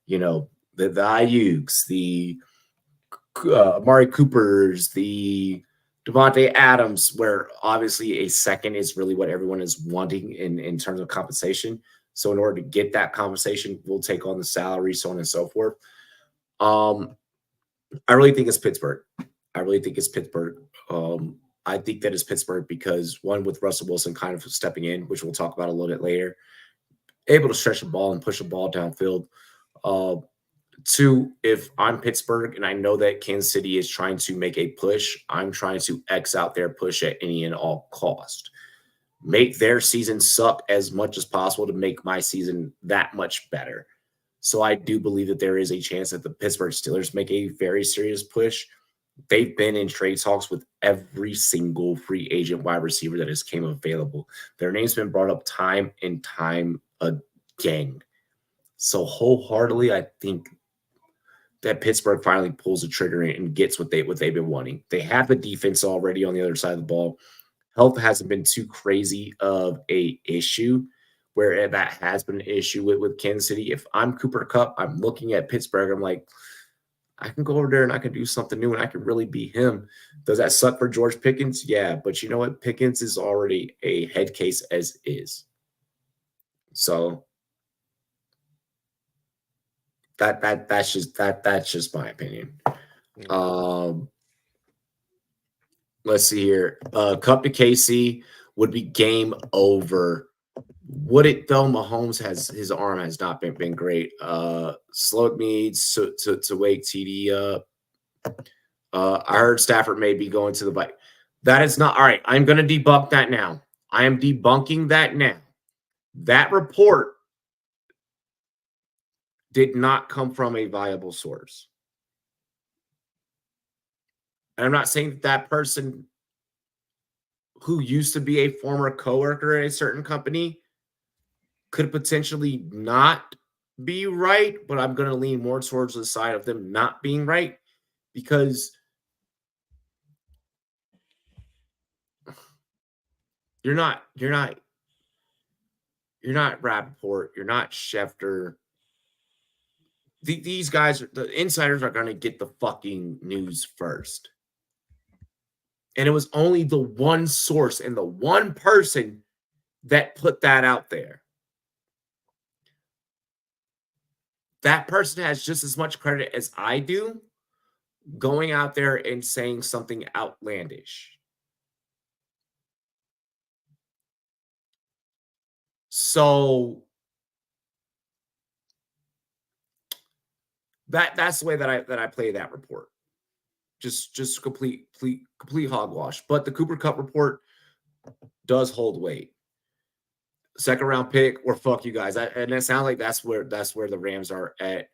Speaker 2: the Ayuks, the Amari Coopers, the Devontae Adams, where obviously a second is really what everyone is wanting in terms of compensation. So in order to get that compensation, we'll take on the salary, so on and so forth. I really think it's Pittsburgh. I think that it's Pittsburgh because one, with Russell Wilson kind of stepping in, which we'll talk about a little bit later, able to stretch the ball and push the ball downfield. Two, if I'm Pittsburgh and I know that Kansas City is trying to make a push, I'm trying to X out their push at any and all cost. Make their season suck as much as possible to make my season that much better. So I do believe that there is a chance that the Pittsburgh Steelers make a very serious push. They've been in trade talks with every single free agent wide receiver that has came available. Their name's been brought up time and time again. So wholeheartedly, I think that Pittsburgh finally pulls the trigger and gets what they've been wanting. They have the defense already on the other side of the ball. Health hasn't been too crazy of a issue where that has been an issue with Kansas City. If I'm Cooper Kupp, I'm looking at Pittsburgh. I'm like, I can go over there and I can do something new and I can really be him. Does that suck for George Pickens? Yeah, but you know what? Pickens is already a head case as is. So that's just my opinion. Let's see here. Cup to KC would be game over. Would it though? Mahomes his arm has not been great. Slowed me to wake TD up. I heard Stafford may be going to the bike. That is not all right. I'm going to debunk that now. I am debunking that now. That report did not come from a viable source. And I'm not saying that person who used to be a former coworker at a certain company could potentially not be right, but I'm going to lean more towards the side of them not being right because you're not Rappaport, you're not Schefter. These guys, the insiders are going to get the fucking news first. And it was only the one source and the one person that put that out there. That person has just as much credit as I do, going out there and saying something outlandish. So that's the way that I play that report. Just complete hogwash. But the Cooper Cup report does hold weight. Second round pick, or fuck you guys. And it sounds like that's where the Rams are at.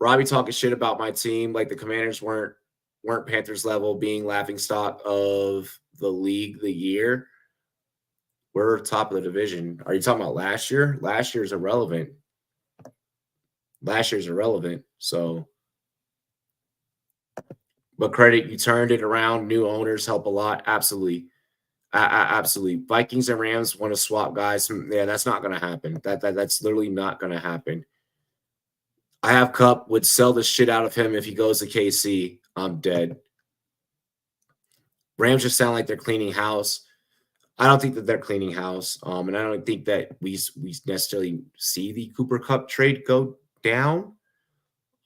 Speaker 2: Robbie talking shit about my team, like the Commanders weren't Panthers level, being laughing stock of the league the year. We're top of the division. Are you talking about last year? Last year's irrelevant. So, but credit, you turned it around. New owners help a lot. Absolutely. Absolutely. Vikings and Rams want to swap guys. Yeah, that's not going to happen. That's literally not going to happen. I have Cup, would sell the shit out of him if he goes to KC. I'm dead. Rams just sound like they're cleaning house. I don't think that they're cleaning house. And I don't think that we necessarily see the Cooper Cup trade go down.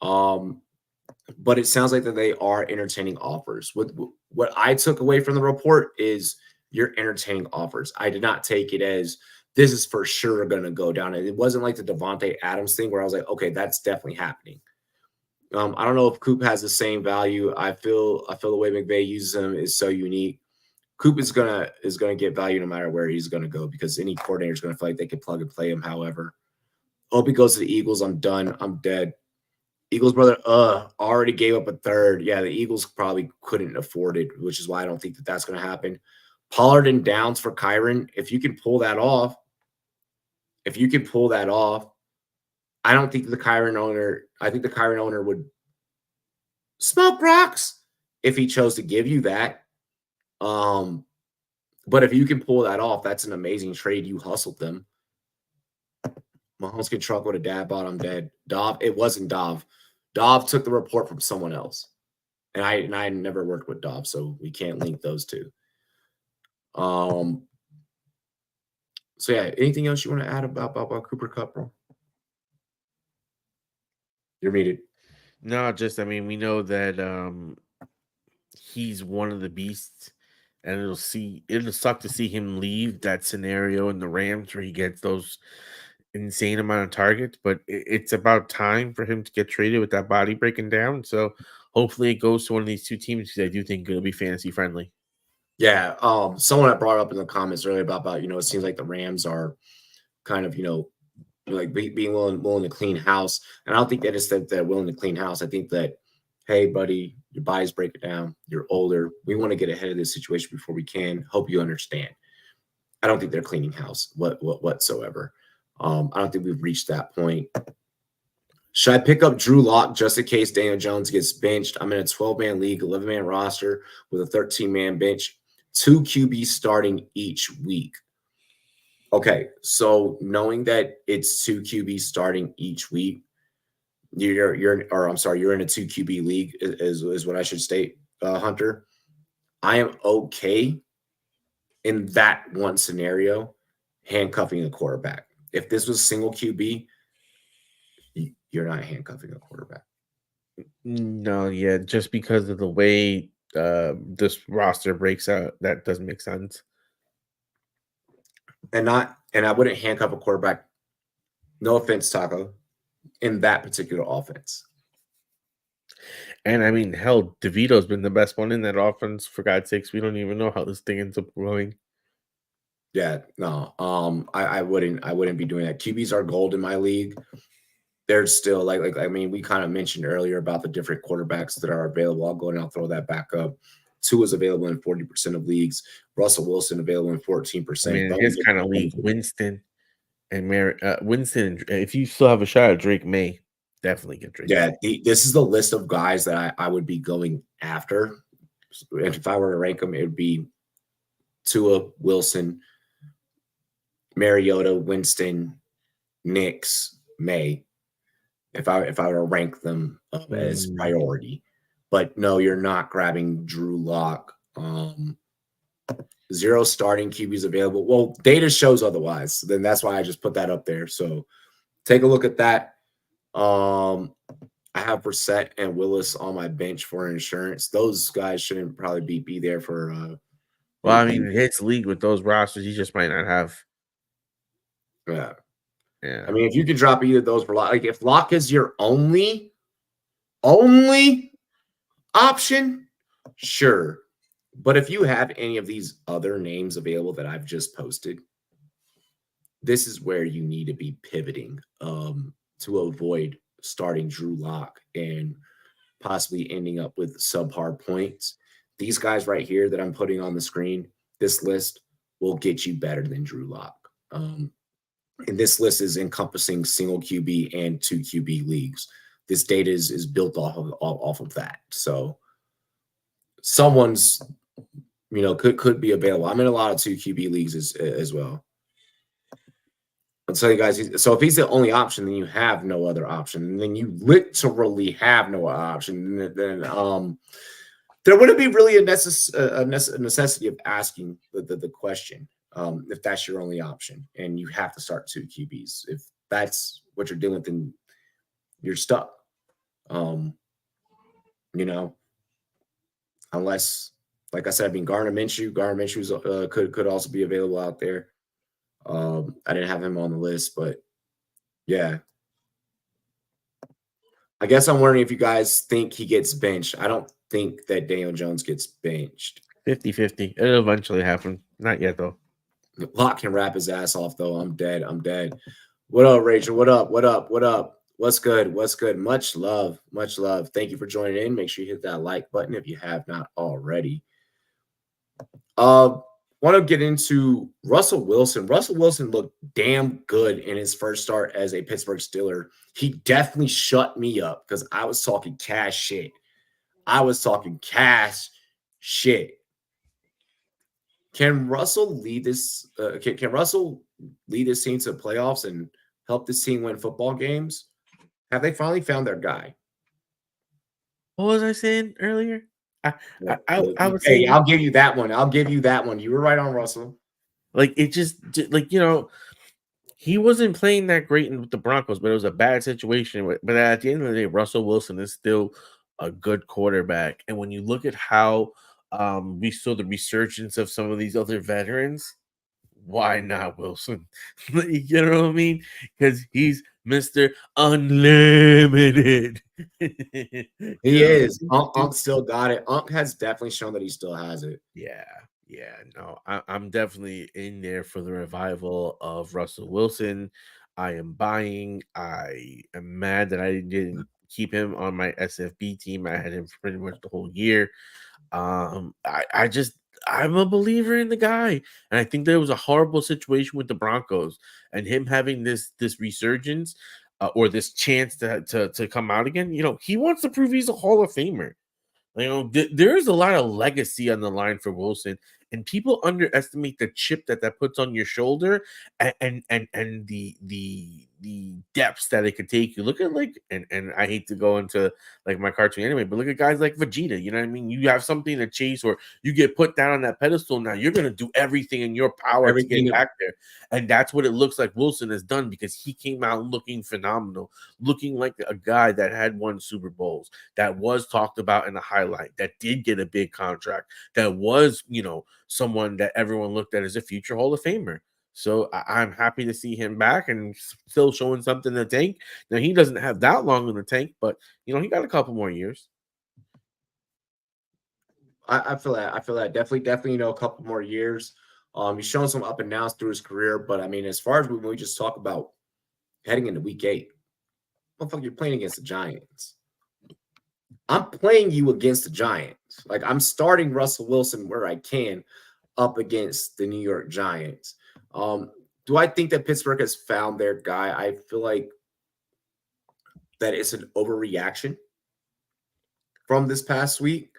Speaker 2: But it sounds like that they are entertaining offers. What I took away from the report is you're entertaining offers. I did not take it as this is for sure going to go down. It wasn't like the Devontae Adams thing where I was like, okay, that's definitely happening. I don't know if Coop has the same value. I feel the way McVay uses him is so unique. Coop is gonna get value no matter where he's gonna go because any coordinator is gonna feel like they can plug and play him. However, hope he goes to the Eagles. I'm done. I'm dead. Eagles brother, already gave up a third. Yeah, the Eagles probably couldn't afford it, which is why I don't think that that's gonna happen. Pollard and Downs for Kyron. If you can pull that off, I don't think the Kyron owner. I think the Kyron owner would smoke rocks if he chose to give you that. But if you can pull that off, that's an amazing trade. You hustled them. Mahomes can truck with a dad bod. I'm dead. It wasn't Dov. Dov took the report from someone else. And I never worked with Dov, so we can't link those two. So yeah, anything else you want to add about Cooper Cup, bro? You're muted.
Speaker 3: No, just we know that he's one of the beasts, and it'll suck to see him leave that scenario in the Rams where he gets those insane amount of targets, but it's about time for him to get traded with that body breaking down. So hopefully it goes to one of these two teams because I do think it'll be fantasy friendly.
Speaker 2: Yeah. Someone that brought up in the comments earlier about it seems like the Rams are kind of, like being willing to clean house. And I don't think that it's that they're willing to clean house. I think that, hey, buddy, your body's breaking down. You're older. We want to get ahead of this situation before we can. Hope you understand. I don't think they're cleaning house whatsoever. I don't think we've reached that point. Should I pick up Drew Lock just in case Daniel Jones gets benched? I'm in a 12-man league, 11-man roster with a 13-man bench, 2 QBs starting each week. Okay, so knowing that it's 2 QBs starting each week, you're in a 2 QB league is what I should state, Hunter. I am okay in that one scenario, handcuffing a quarterback. If this was single QB, you're not handcuffing a quarterback.
Speaker 3: No, yeah, just because of the way this roster breaks out, that doesn't make sense.
Speaker 2: And I wouldn't handcuff a quarterback. No offense, Taco, in that particular offense.
Speaker 3: And hell, DeVito's been the best one in that offense. For God's sakes, we don't even know how this thing ends up going.
Speaker 2: Yeah, no. I wouldn't be doing that. QBs are gold in my league. They're still we kind of mentioned earlier about the different quarterbacks that are available. I'll go and I'll throw that back up. Tua is available in 40% of leagues. Russell Wilson available in 14%.
Speaker 3: His kind of league, Winston and Winston. If you still have a shot at Drake May, definitely get Drake.
Speaker 2: Yeah, this is the list of guys that I would be going after. And if I were to rank them, it would be Tua, Wilson, Mariota, Winston, Nix, May. If I were to rank them up as priority. But no, you're not grabbing Drew Lock. 0 starting QBs available. Well, data shows otherwise. Then that's why I just put that up there. So take a look at that. I have Brissett and Willis on my bench for insurance. Those guys shouldn't probably be there for
Speaker 3: Well, I mean, his league with those rosters, he just might not have.
Speaker 2: yeah.
Speaker 3: Yeah.
Speaker 2: I mean, if you can drop either of those for Lock, like if Lock is your only option, sure. But if you have any of these other names available that I've just posted, this is where you need to be pivoting to avoid starting Drew Lock and possibly ending up with subpar points. These guys right here that I'm putting on the screen, this list will get you better than Drew Lock. And this list is encompassing single QB and 2 QB leagues. This data is built off of that. So someone's, could be available. I'm in a lot of 2 QB leagues as well. I'll tell you guys. So if he's the only option, then you have no other option. And then you literally have no option. Then there wouldn't be really a necessity of asking the question if that's your only option and you have to start 2 QBs. If that's what you're doing, then you're stuck. Unless, like I said, I mean, Gardner Minshew could also be available out there. I didn't have him on the list, but yeah. I guess I'm wondering if you guys think he gets benched. I don't think that Daniel Jones gets benched.
Speaker 3: 50-50. It'll eventually happen. Not yet, though.
Speaker 2: Locke can rap his ass off, though. I'm dead. What up, Rachel? What up? What's good? Much love. Thank you for joining in. Make sure you hit that like button if you have not already. Want to get into Russell Wilson. Russell Wilson looked damn good in his first start as a Pittsburgh Steeler. He definitely shut me up because I was talking cash shit. Can Russell lead this? Can Russell lead this team to playoffs and help this team win football games? Have they finally found their guy?
Speaker 3: What was I saying earlier? I was
Speaker 2: hey,
Speaker 3: saying,
Speaker 2: I'll give you that one. You were right on Russell.
Speaker 3: Like it just like he wasn't playing that great with the Broncos, but it was a bad situation. But at the end of the day, Russell Wilson is still a good quarterback. And when you look at how we saw the resurgence of some of these other veterans, why not Wilson? You know what I mean? Because he's Mr. Unlimited.
Speaker 2: He is. Unk still got it. Unk has definitely shown that he still has it.
Speaker 3: Yeah. No, I'm definitely in there for the revival of Russell Wilson. I am buying. I am mad that I didn't keep him on my SFB team. I had him for pretty much the whole year. I'm a believer in the guy, and I think there was a horrible situation with the Broncos and him having this resurgence or this chance to come out again. He wants to prove he's a Hall of Famer. There is a lot of legacy on the line for Wilson, and people underestimate the chip that puts on your shoulder and the depths that it could take you. Look at and I hate to go into like my cartoon anyway, but look at guys like Vegeta. You know what I mean? You have something to chase, or you get put down on that pedestal. Now you're gonna do everything in your power to get back there, and that's what it looks like Wilson has done because he came out looking phenomenal, looking like a guy that had won Super Bowls, that was talked about in the highlight, that did get a big contract, that was someone that everyone looked at as a future Hall of Famer. So I'm happy to see him back and still showing something in the tank. Now he doesn't have that long in the tank, but he got a couple more years.
Speaker 2: I feel that definitely a couple more years. He's shown some up and downs through his career, but I mean, as far as when we just talk about heading into week 8, motherfucker, you're playing against the Giants. I'm playing you against the Giants. Like I'm starting Russell Wilson where I can up against the New York Giants. Do I think that Pittsburgh has found their guy? I feel like that it's an overreaction from this past week.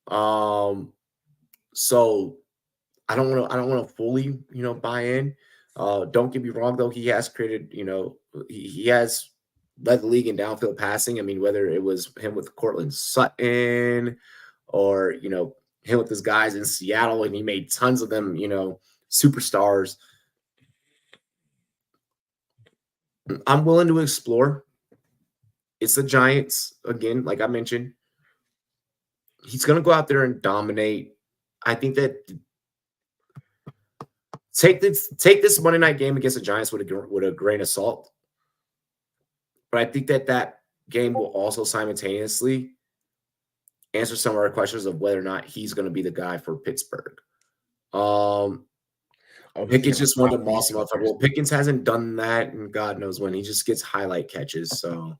Speaker 2: So I don't want to fully, buy in. Don't get me wrong though. He has created, he has led the league in downfield passing. I mean, whether it was him with Cortland Sutton or, him with his guys in Seattle, and he made tons of them, superstars. I'm willing to explore it's the Giants again, like I mentioned. He's going to go out there and dominate. I think that take this Monday night game against the Giants with a grain of salt. But I think that game will also simultaneously answer some of our questions of whether or not he's going to be the guy for Pittsburgh. Pickens just wanted to moss him up. Well, Pickens hasn't done that, and God knows when. He just gets highlight catches, so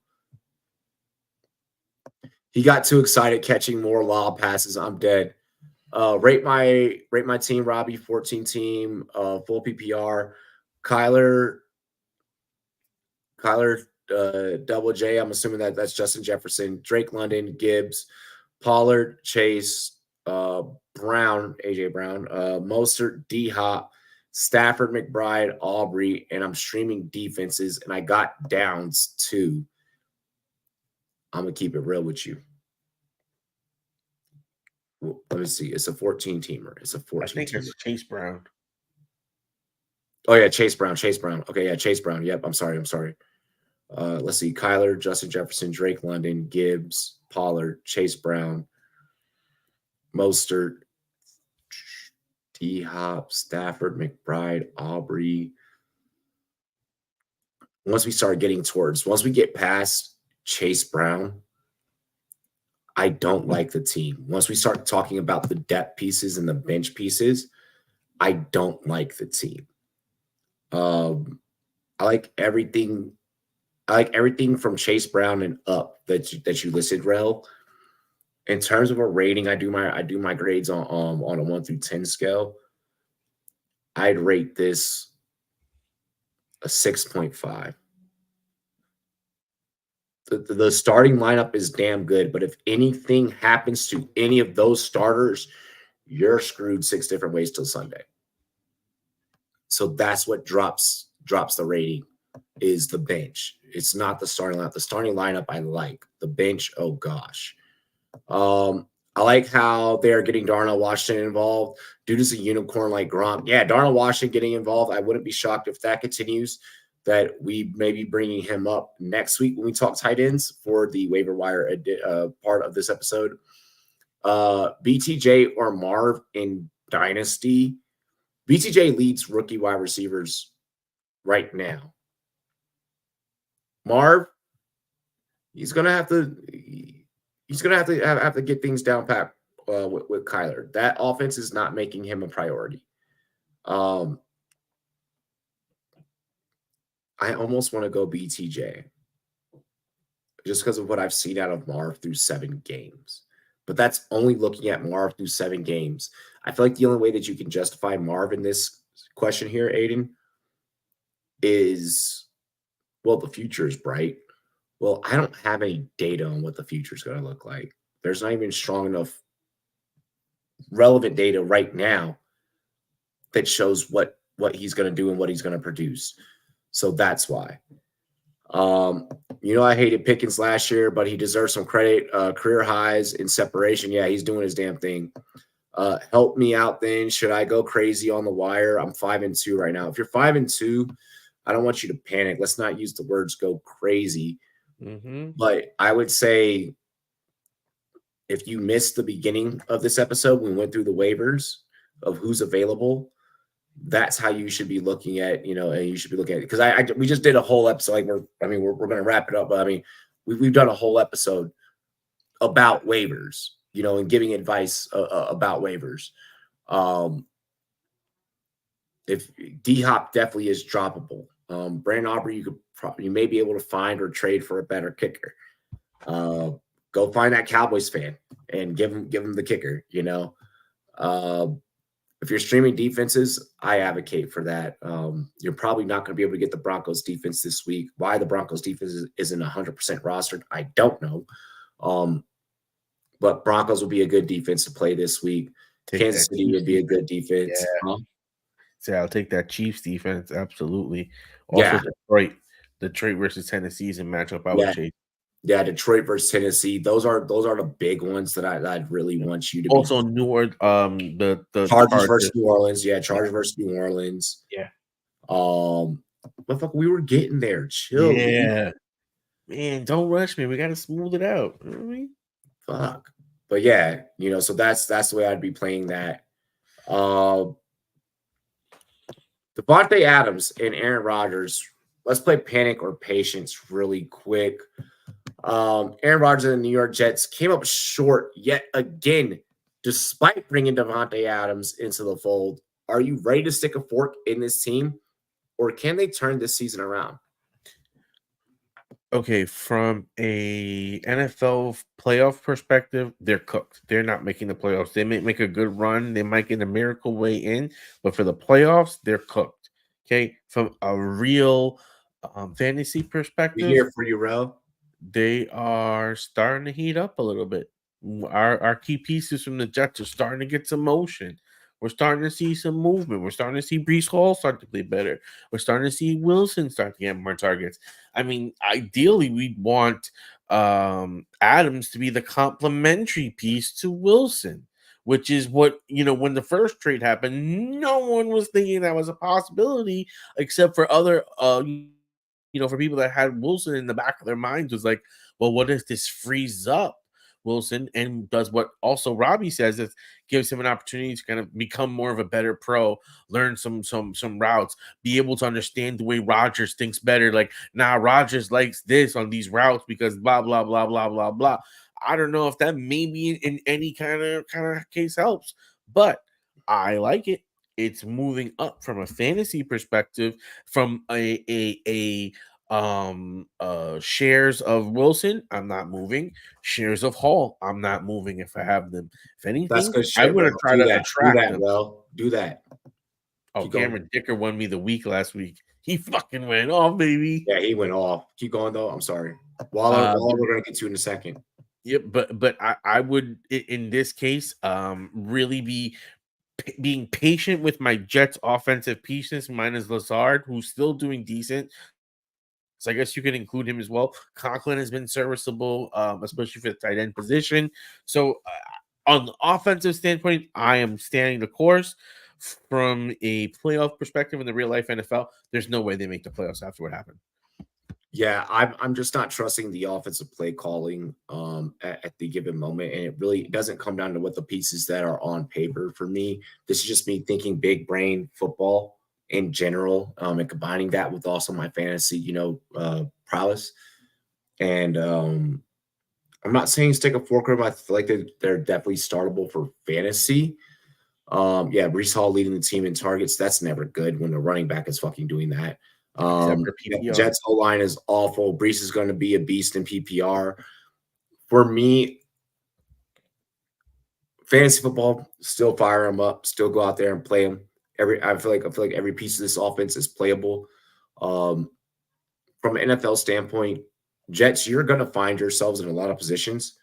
Speaker 2: he got too excited catching more lob passes. I'm dead. Rate my team, Robbie, 14 team, full PPR. Kyler, double J. I'm assuming that's Justin Jefferson, Drake London, Gibbs, Pollard, Chase, Brown, AJ Brown, Mostert, D Hop, Stafford, McBride, Aubrey, and I'm streaming defenses, and I got downs too. I'm gonna keep it real with you. Let me see. It's a 14-teamer. It's a 14.
Speaker 3: I think it's Chase Brown.
Speaker 2: Oh yeah, Chase Brown. Okay, yeah, Chase Brown. Yep. I'm sorry. Let's see. Kyler, Justin Jefferson, Drake London, Gibbs, Pollard, Chase Brown, Mostert, D Hop, Stafford, McBride, Aubrey. Once we get past Chase Brown, I don't like the team. Once we start talking about the depth pieces and the bench pieces, I don't like the team. I like everything. I like everything from Chase Brown and up that you listed, Rel. In terms of a rating, I do my grades on a 1 through 10 scale. I'd rate this a 6.5. The starting lineup is damn good, but if anything happens to any of those starters, you're screwed 6 different ways till Sunday. So that's what drops the rating is the bench. It's not the starting lineup. The starting lineup I like. The bench, oh gosh. I like how they are getting Darnell Washington involved. Dude is a unicorn like Gronk. Yeah, Darnell Washington getting involved. I wouldn't be shocked if that continues, that we may be bringing him up next week when we talk tight ends for the waiver wire part of this episode. BTJ or Marv in Dynasty. BTJ leads rookie wide receivers right now. Marv, he's gonna have to get things down pat with Kyler. That offense is not making him a priority. I almost want to go BTJ just because of what I've seen out of Marv through 7 games. But that's only looking at Marv through 7 games. I feel like the only way that you can justify Marv in this question here, Aiden, is, well, the future is bright. Well, I don't have any data on what the future is going to look like. There's not even strong enough relevant data right now that shows what he's going to do and what he's going to produce. So that's why. I hated Pickens last year, but he deserves some credit. Career highs in separation. Yeah, he's doing his damn thing. Help me out then. Should I go crazy on the wire? I'm 5-2 right now. If you're 5-2, I don't want you to panic. Let's not use the words go crazy. Mm-hmm. But I would say if you missed the beginning of this episode, we went through the waivers of who's available. That's how you should be looking at, and you should be looking at it. Because we just did a whole episode. We're going to wrap it up. But we've done a whole episode about waivers, and giving advice about waivers. If D Hop definitely is droppable. Brandon Aubrey, you may be able to find or trade for a better kicker. Go find that Cowboys fan and give him the kicker. If you're streaming defenses, I advocate for that. You're probably not going to be able to get the Broncos defense this week. Why the Broncos defense isn't 100% rostered, I don't know. But Broncos will be a good defense to play this week. Kansas City would be a good defense.
Speaker 3: Yeah. So I'll take that Chiefs defense. Absolutely. Also, Detroit versus Tennessee is a matchup I would chase.
Speaker 2: Yeah, Detroit versus Tennessee. Those are the big ones that I'd really want you to.
Speaker 3: Also, New Orleans. The
Speaker 2: Chargers versus New Orleans. Yeah, Chargers versus New Orleans.
Speaker 3: Yeah.
Speaker 2: But fuck, we were getting there. Chill.
Speaker 3: Yeah. Man, don't rush me. We got to smooth it out. You know what I mean?
Speaker 2: Fuck. But yeah, so that's the way I'd be playing that. Uh, Devontae Adams and Aaron Rodgers. Let's play panic or patience really quick. Aaron Rodgers and the New York Jets came up short yet again, despite bringing Devontae Adams into the fold. Are you ready to stick a fork in this team, or can they turn this season around?
Speaker 3: Okay, from a NFL playoff perspective, they're cooked. They're not making the playoffs. They may make a good run. They might get a miracle way in, but for the playoffs, they're cooked. Okay, from a real fantasy
Speaker 2: We
Speaker 3: perspective,
Speaker 2: here for you, Ro.
Speaker 3: they are starting to heat up a little bit. Our key pieces from the Jets are starting to get some motion. We're starting to see some movement. We're starting to see Brees Hall start to play better. We're starting to see Wilson start to get more targets. I mean, ideally, we'd want Adams to be the complementary piece to Wilson, which is what, when the first trade happened, no one was thinking that was a possibility except for other for people that had Wilson in the back of their minds was like, well, what if this frees up Wilson and does what also Robbie says is gives him an opportunity to kind of become more of a better pro, learn some routes, be able to understand the way Rodgers thinks better. Like, nah, Rodgers likes this on these routes because blah blah blah blah blah blah. I don't know if that maybe in any kind of case helps, but I like it. It's moving up from a fantasy perspective, from a shares of Wilson, I'm not moving. Shares of Hall, I'm not moving if I have them. If
Speaker 2: That's
Speaker 3: anything,
Speaker 2: good
Speaker 3: I'm
Speaker 2: shit,
Speaker 3: going
Speaker 2: bro.
Speaker 3: to try
Speaker 2: Do
Speaker 3: to
Speaker 2: that. Do
Speaker 3: attract
Speaker 2: that,
Speaker 3: them.
Speaker 2: bro. Do that.
Speaker 3: Oh,
Speaker 2: Keep going.
Speaker 3: Cameron Dicker won me the week last week. He fucking went off, baby.
Speaker 2: Yeah, he went off. Keep going though. I'm sorry. Waller, we're gonna get to in a second.
Speaker 3: Yeah, but I would in this case really be being patient with my Jets offensive pieces minus Lazard, who's still doing decent. So I guess you could include him as well. Conklin has been serviceable, especially for the tight end position. So on the offensive standpoint, I am standing the course. From a playoff perspective in the real life NFL, there's no way they make the playoffs after what happened.
Speaker 2: Yeah, I'm just not trusting the offensive play calling at the given moment, and it really doesn't come down to what the pieces that are on paper for me. This is just me thinking big brain football in general, and combining that with also my fantasy, prowess. And I'm not saying stick a fork in them. I feel like they're definitely startable for fantasy. Yeah, Brees Hall leading the team in targets. That's never good when the running back is fucking doing that.
Speaker 3: Except for
Speaker 2: Yeah,
Speaker 3: PPR.
Speaker 2: Jets O line is awful. Brees is going to be a beast in PPR. For me, fantasy football, still fire them up, still go out there and play them. I feel like every piece of this offense is playable. Um, from an NFL standpoint, Jets, you're going to find yourselves in a lot of positions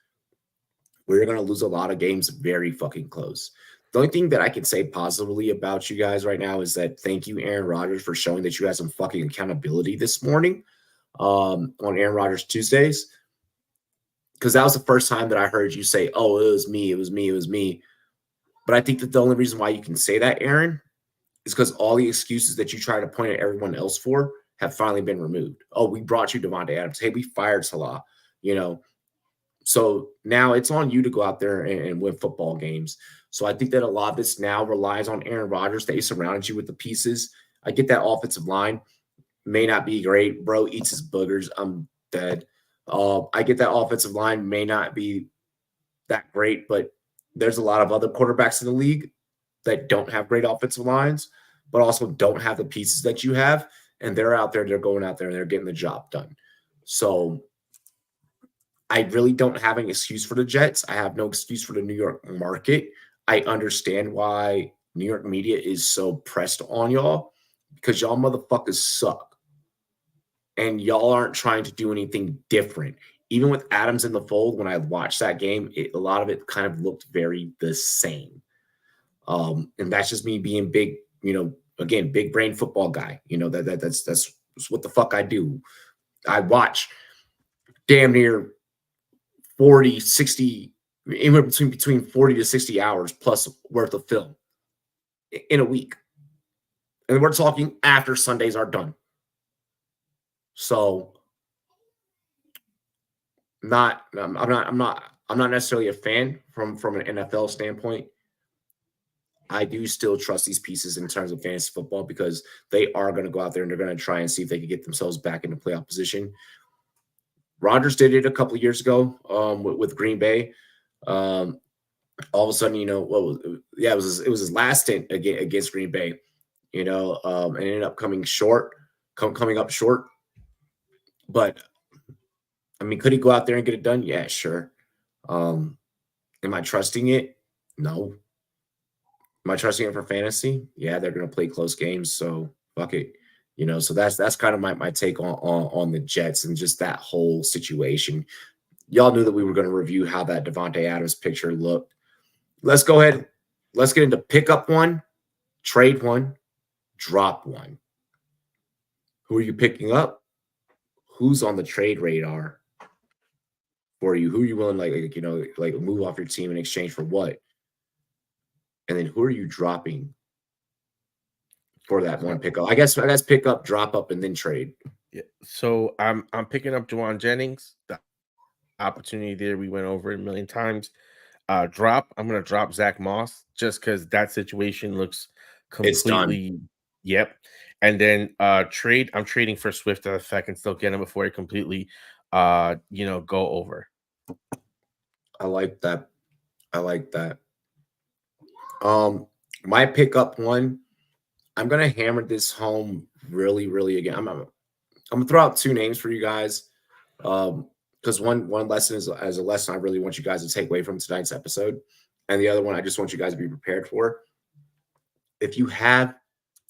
Speaker 2: where you're going to lose a lot of games very fucking close. The only thing that I can say positively about you guys right now is that thank you, Aaron Rodgers, for showing that you had some fucking accountability this morning on Aaron Rodgers Tuesdays. Because that was the first time that I heard you say, oh, it was me, it was me, it was me. But I think that the only reason why you can say that, Aaron, is because all the excuses that you try to point at everyone else for have finally been removed. Oh, we brought you Devontae Adams. Hey, we fired Salah. So now it's on you to go out there and win football games. So I think that a lot of this now relies on Aaron Rodgers. They surrounded you with the pieces. I get that offensive line may not be great. Bro eats his boogers. I'm dead. I get that offensive line may not be that great, but there's a lot of other quarterbacks in the league that don't have great offensive lines, but also don't have the pieces that you have. And they're out there, they're going out there and they're getting the job done. So I really don't have an excuse for the Jets. I have no excuse for the New York market. I understand why New York media is so pressed on y'all because y'all motherfuckers suck. And y'all aren't trying to do anything different. Even with Adams in the fold, when I watched that game, a lot of it kind of looked very the same. And that's just me being big, again, big brain football guy. That's what the fuck I do. I watch damn near 40, 60, anywhere between 40 to 60 hours plus worth of film in a week. And we're talking after Sundays are done. So I'm not necessarily a fan from an NFL standpoint. I do still trust these pieces in terms of fantasy football because they are going to go out there and they're going to try and see if they can get themselves back into playoff position. Rodgers did it a couple of years ago with Green Bay. All of a sudden, it was his last stint against Green Bay. And ended up coming up short. But I mean, could he go out there and get it done? Yeah, sure. Am I trusting it? No. Am I trusting it for fantasy? Yeah, they're going to play close games, so fuck it. So that's kind of my take on the Jets and just that whole situation. Y'all knew that we were going to review how that Devontae Adams picture looked. Let's go ahead. Let's get into pick up one, trade one, drop one. Who are you picking up? Who's on the trade radar for you? Who are you willing like move off your team in exchange for what? And then who are you dropping for that one pickup? I guess pick up, drop up, and then trade.
Speaker 3: Yeah. So I'm picking up Juwan Jennings. The opportunity there we went over it a million times. I'm gonna drop Zach Moss just because that situation looks completely. Yep. And then trade. I'm trading for Swift if I can still get him before he completely go over.
Speaker 2: I like that. My pickup one, I'm gonna hammer this home really, really again. I'm gonna throw out two names for you guys. Because one lesson is as a lesson I really want you guys to take away from tonight's episode. And the other one I just want you guys to be prepared for. If you have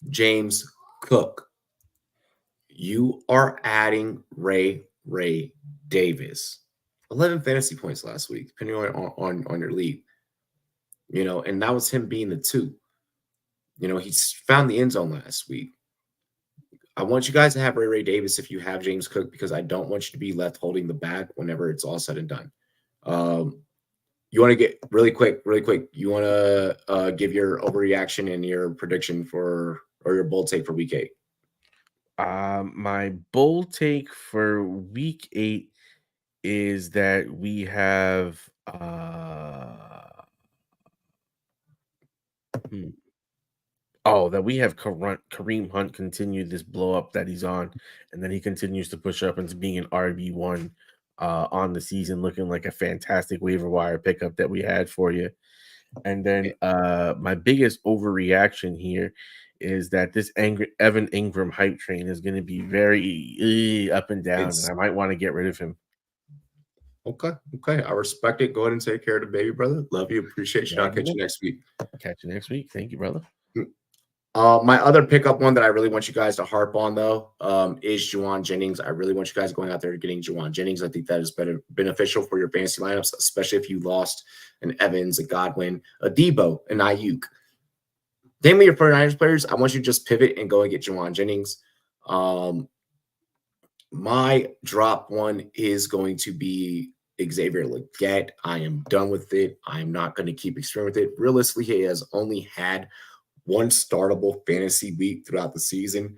Speaker 2: James Cook, you are adding Ray Davis. 11 fantasy points last week, depending on your league. And that was him being the 2. He's found the end zone last week. I want you guys to have Ray Davis if you have James Cook because I don't want you to be left holding the bag whenever it's all said and done. You want to get really quick. You want to give your overreaction and your prediction or your bold take for week 8.
Speaker 3: My bold take for week 8 is that we have that we have Kareem Hunt continue this blow up that he's on, and then he continues to push up into being an RB1 on the season, looking like a fantastic waiver wire pickup that we had for you. And then my biggest overreaction here is that this Evan Ingram hype train is going to be very up and down, and I might want to get rid of him.
Speaker 2: Okay. I respect it. Go ahead and take care of the baby, brother. Love you. Appreciate you. I'll catch you next week.
Speaker 3: Catch you next week. Thank you, brother.
Speaker 2: My other pickup one that I really want you guys to harp on, though, is Juwan Jennings. I really want you guys going out there and getting Juwan Jennings. I think that is beneficial for your fantasy lineups, especially if you lost an Evans, a Godwin, a Debo, an Ayuk. Namely your 49ers players, I want you to just pivot and go and get Juwan Jennings. My drop one is going to be Xavier Legette. I am done with it. I am not going to keep experimenting with it. Realistically, he has only had one startable fantasy week throughout the season,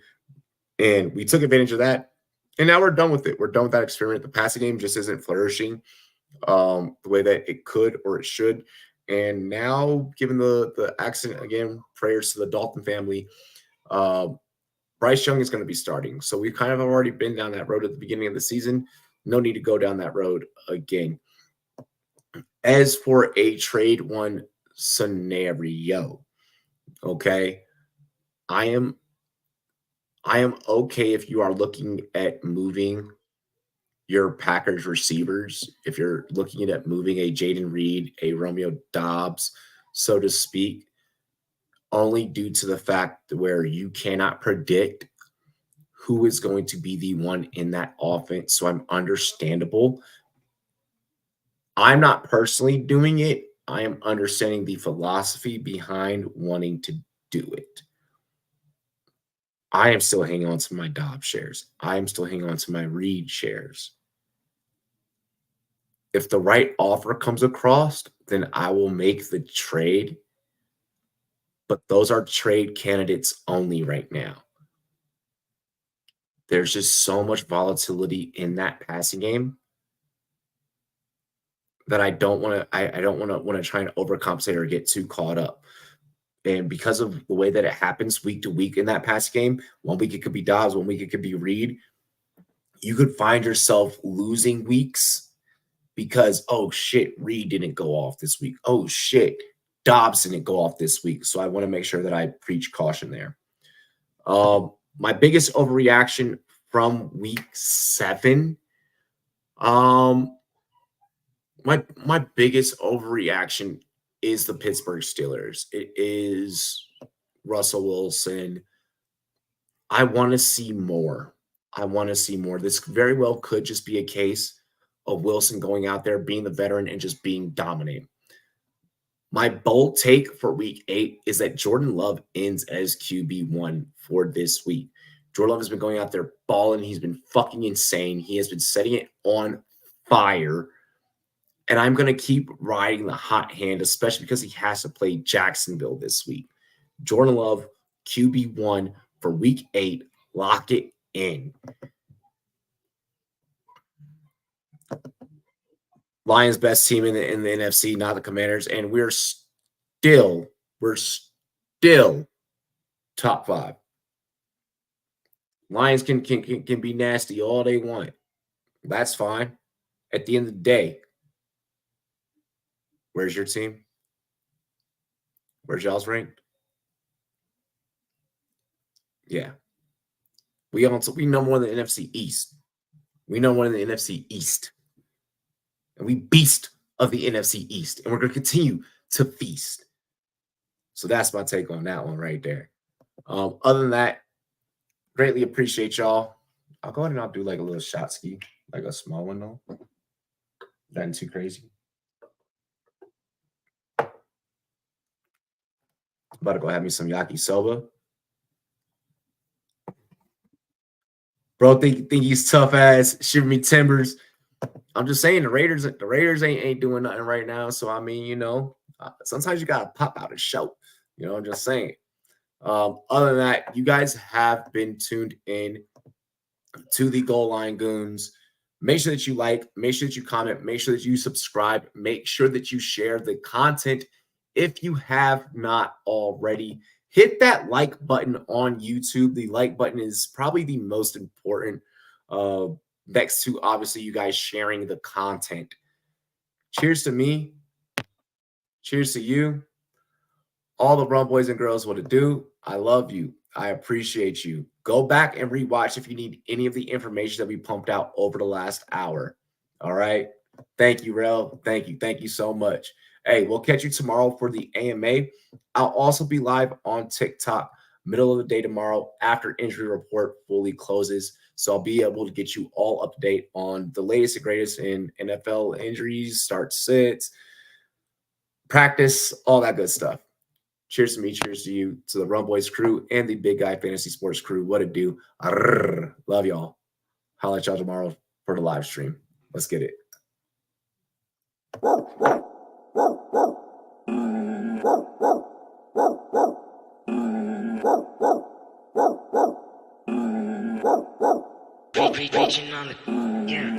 Speaker 2: and we took advantage of that, and now we're done with it. We're done with that experiment. The passing game just isn't flourishing the way that it could or it should, and now, given the accident, again, prayers to the Dalton family, Bryce Young is going to be starting, so we kind of already been down that road at the beginning of the season. No need to go down that road again. As for a trade one scenario, okay, I am okay if you are looking at moving your Packers receivers, if you're looking at moving a Jaden Reed, a Romeo Dobbs, so to speak, only due to the fact where you cannot predict who is going to be the one in that offense. So I'm understandable. I'm not personally doing it. I am understanding the philosophy behind wanting to do it. I am still hanging on to my Dobbs shares. I am still hanging on to my Reed shares. If the right offer comes across, then I will make the trade. But those are trade candidates only right now. There's just so much volatility in that passing game that I don't want to. I don't want to try and overcompensate or get too caught up. And because of the way that it happens week to week in that pass game, 1 week it could be Dobbs, 1 week it could be Reed. You could find yourself losing weeks because, oh shit, Reed didn't go off this week. Oh shit, Dobbs didn't go off this week. So I want to make sure that I preach caution there. My biggest overreaction from week 7. My biggest overreaction is the Pittsburgh Steelers. It is Russell Wilson. I want to see more. This very well could just be a case of Wilson going out there, being the veteran, and just being dominant. My bold take for week 8 is that Jordan Love ends as QB1 for this week. Jordan Love has been going out there balling. He's been fucking insane. He has been setting it on fire. And I'm going to keep riding the hot hand, especially because he has to play Jacksonville this week. Jordan Love, QB1 for week 8. Lock it in. Lions best team in the NFC, not the Commanders, and we're still top 5. Lions can be nasty all they want. That's fine. At the end of the day, where's your team? Where's y'all's ranked? Yeah. We know more than the NFC East. We know more than the NFC East. And we beast of the NFC East. And we're going to continue to feast. So that's my take on that one right there. Other than that, greatly appreciate y'all. I'll go ahead and I'll do like a little shot ski, like a small one though. Nothing too crazy. About to go have me some yakisoba. Bro, think he's tough ass, shiver me timbers. I'm just saying the Raiders ain't doing nothing right now. So I mean, you know, sometimes you gotta pop out a show. You know, I'm just saying. Other than that, you guys have been tuned in to the Goal Line Goons. Make sure that you like, make sure that you comment, make sure that you subscribe, make sure that you share the content. If you have not already, hit that like button on YouTube. The like button is probably the most important, next to obviously you guys sharing the content. Cheers to me. Cheers to you. All the Rum Boys and girls, what to do. I love you. I appreciate you. Go back and rewatch if you need any of the information that we pumped out over the last hour. All right. Thank you, Rel. Thank you. Thank you so much. Hey, we'll catch you tomorrow for the AMA. I'll also be live on TikTok middle of the day tomorrow after injury report fully closes. So I'll be able to get you all up to date on the latest and greatest in NFL injuries, start sits, practice, all that good stuff. Cheers to me, cheers to you, to the Rum Boys crew and the Big Guy Fantasy Sports crew. What it do? Arrgh. Love y'all. Holla at y'all tomorrow for the live stream. Let's get it.
Speaker 1: Preaching on the, yeah.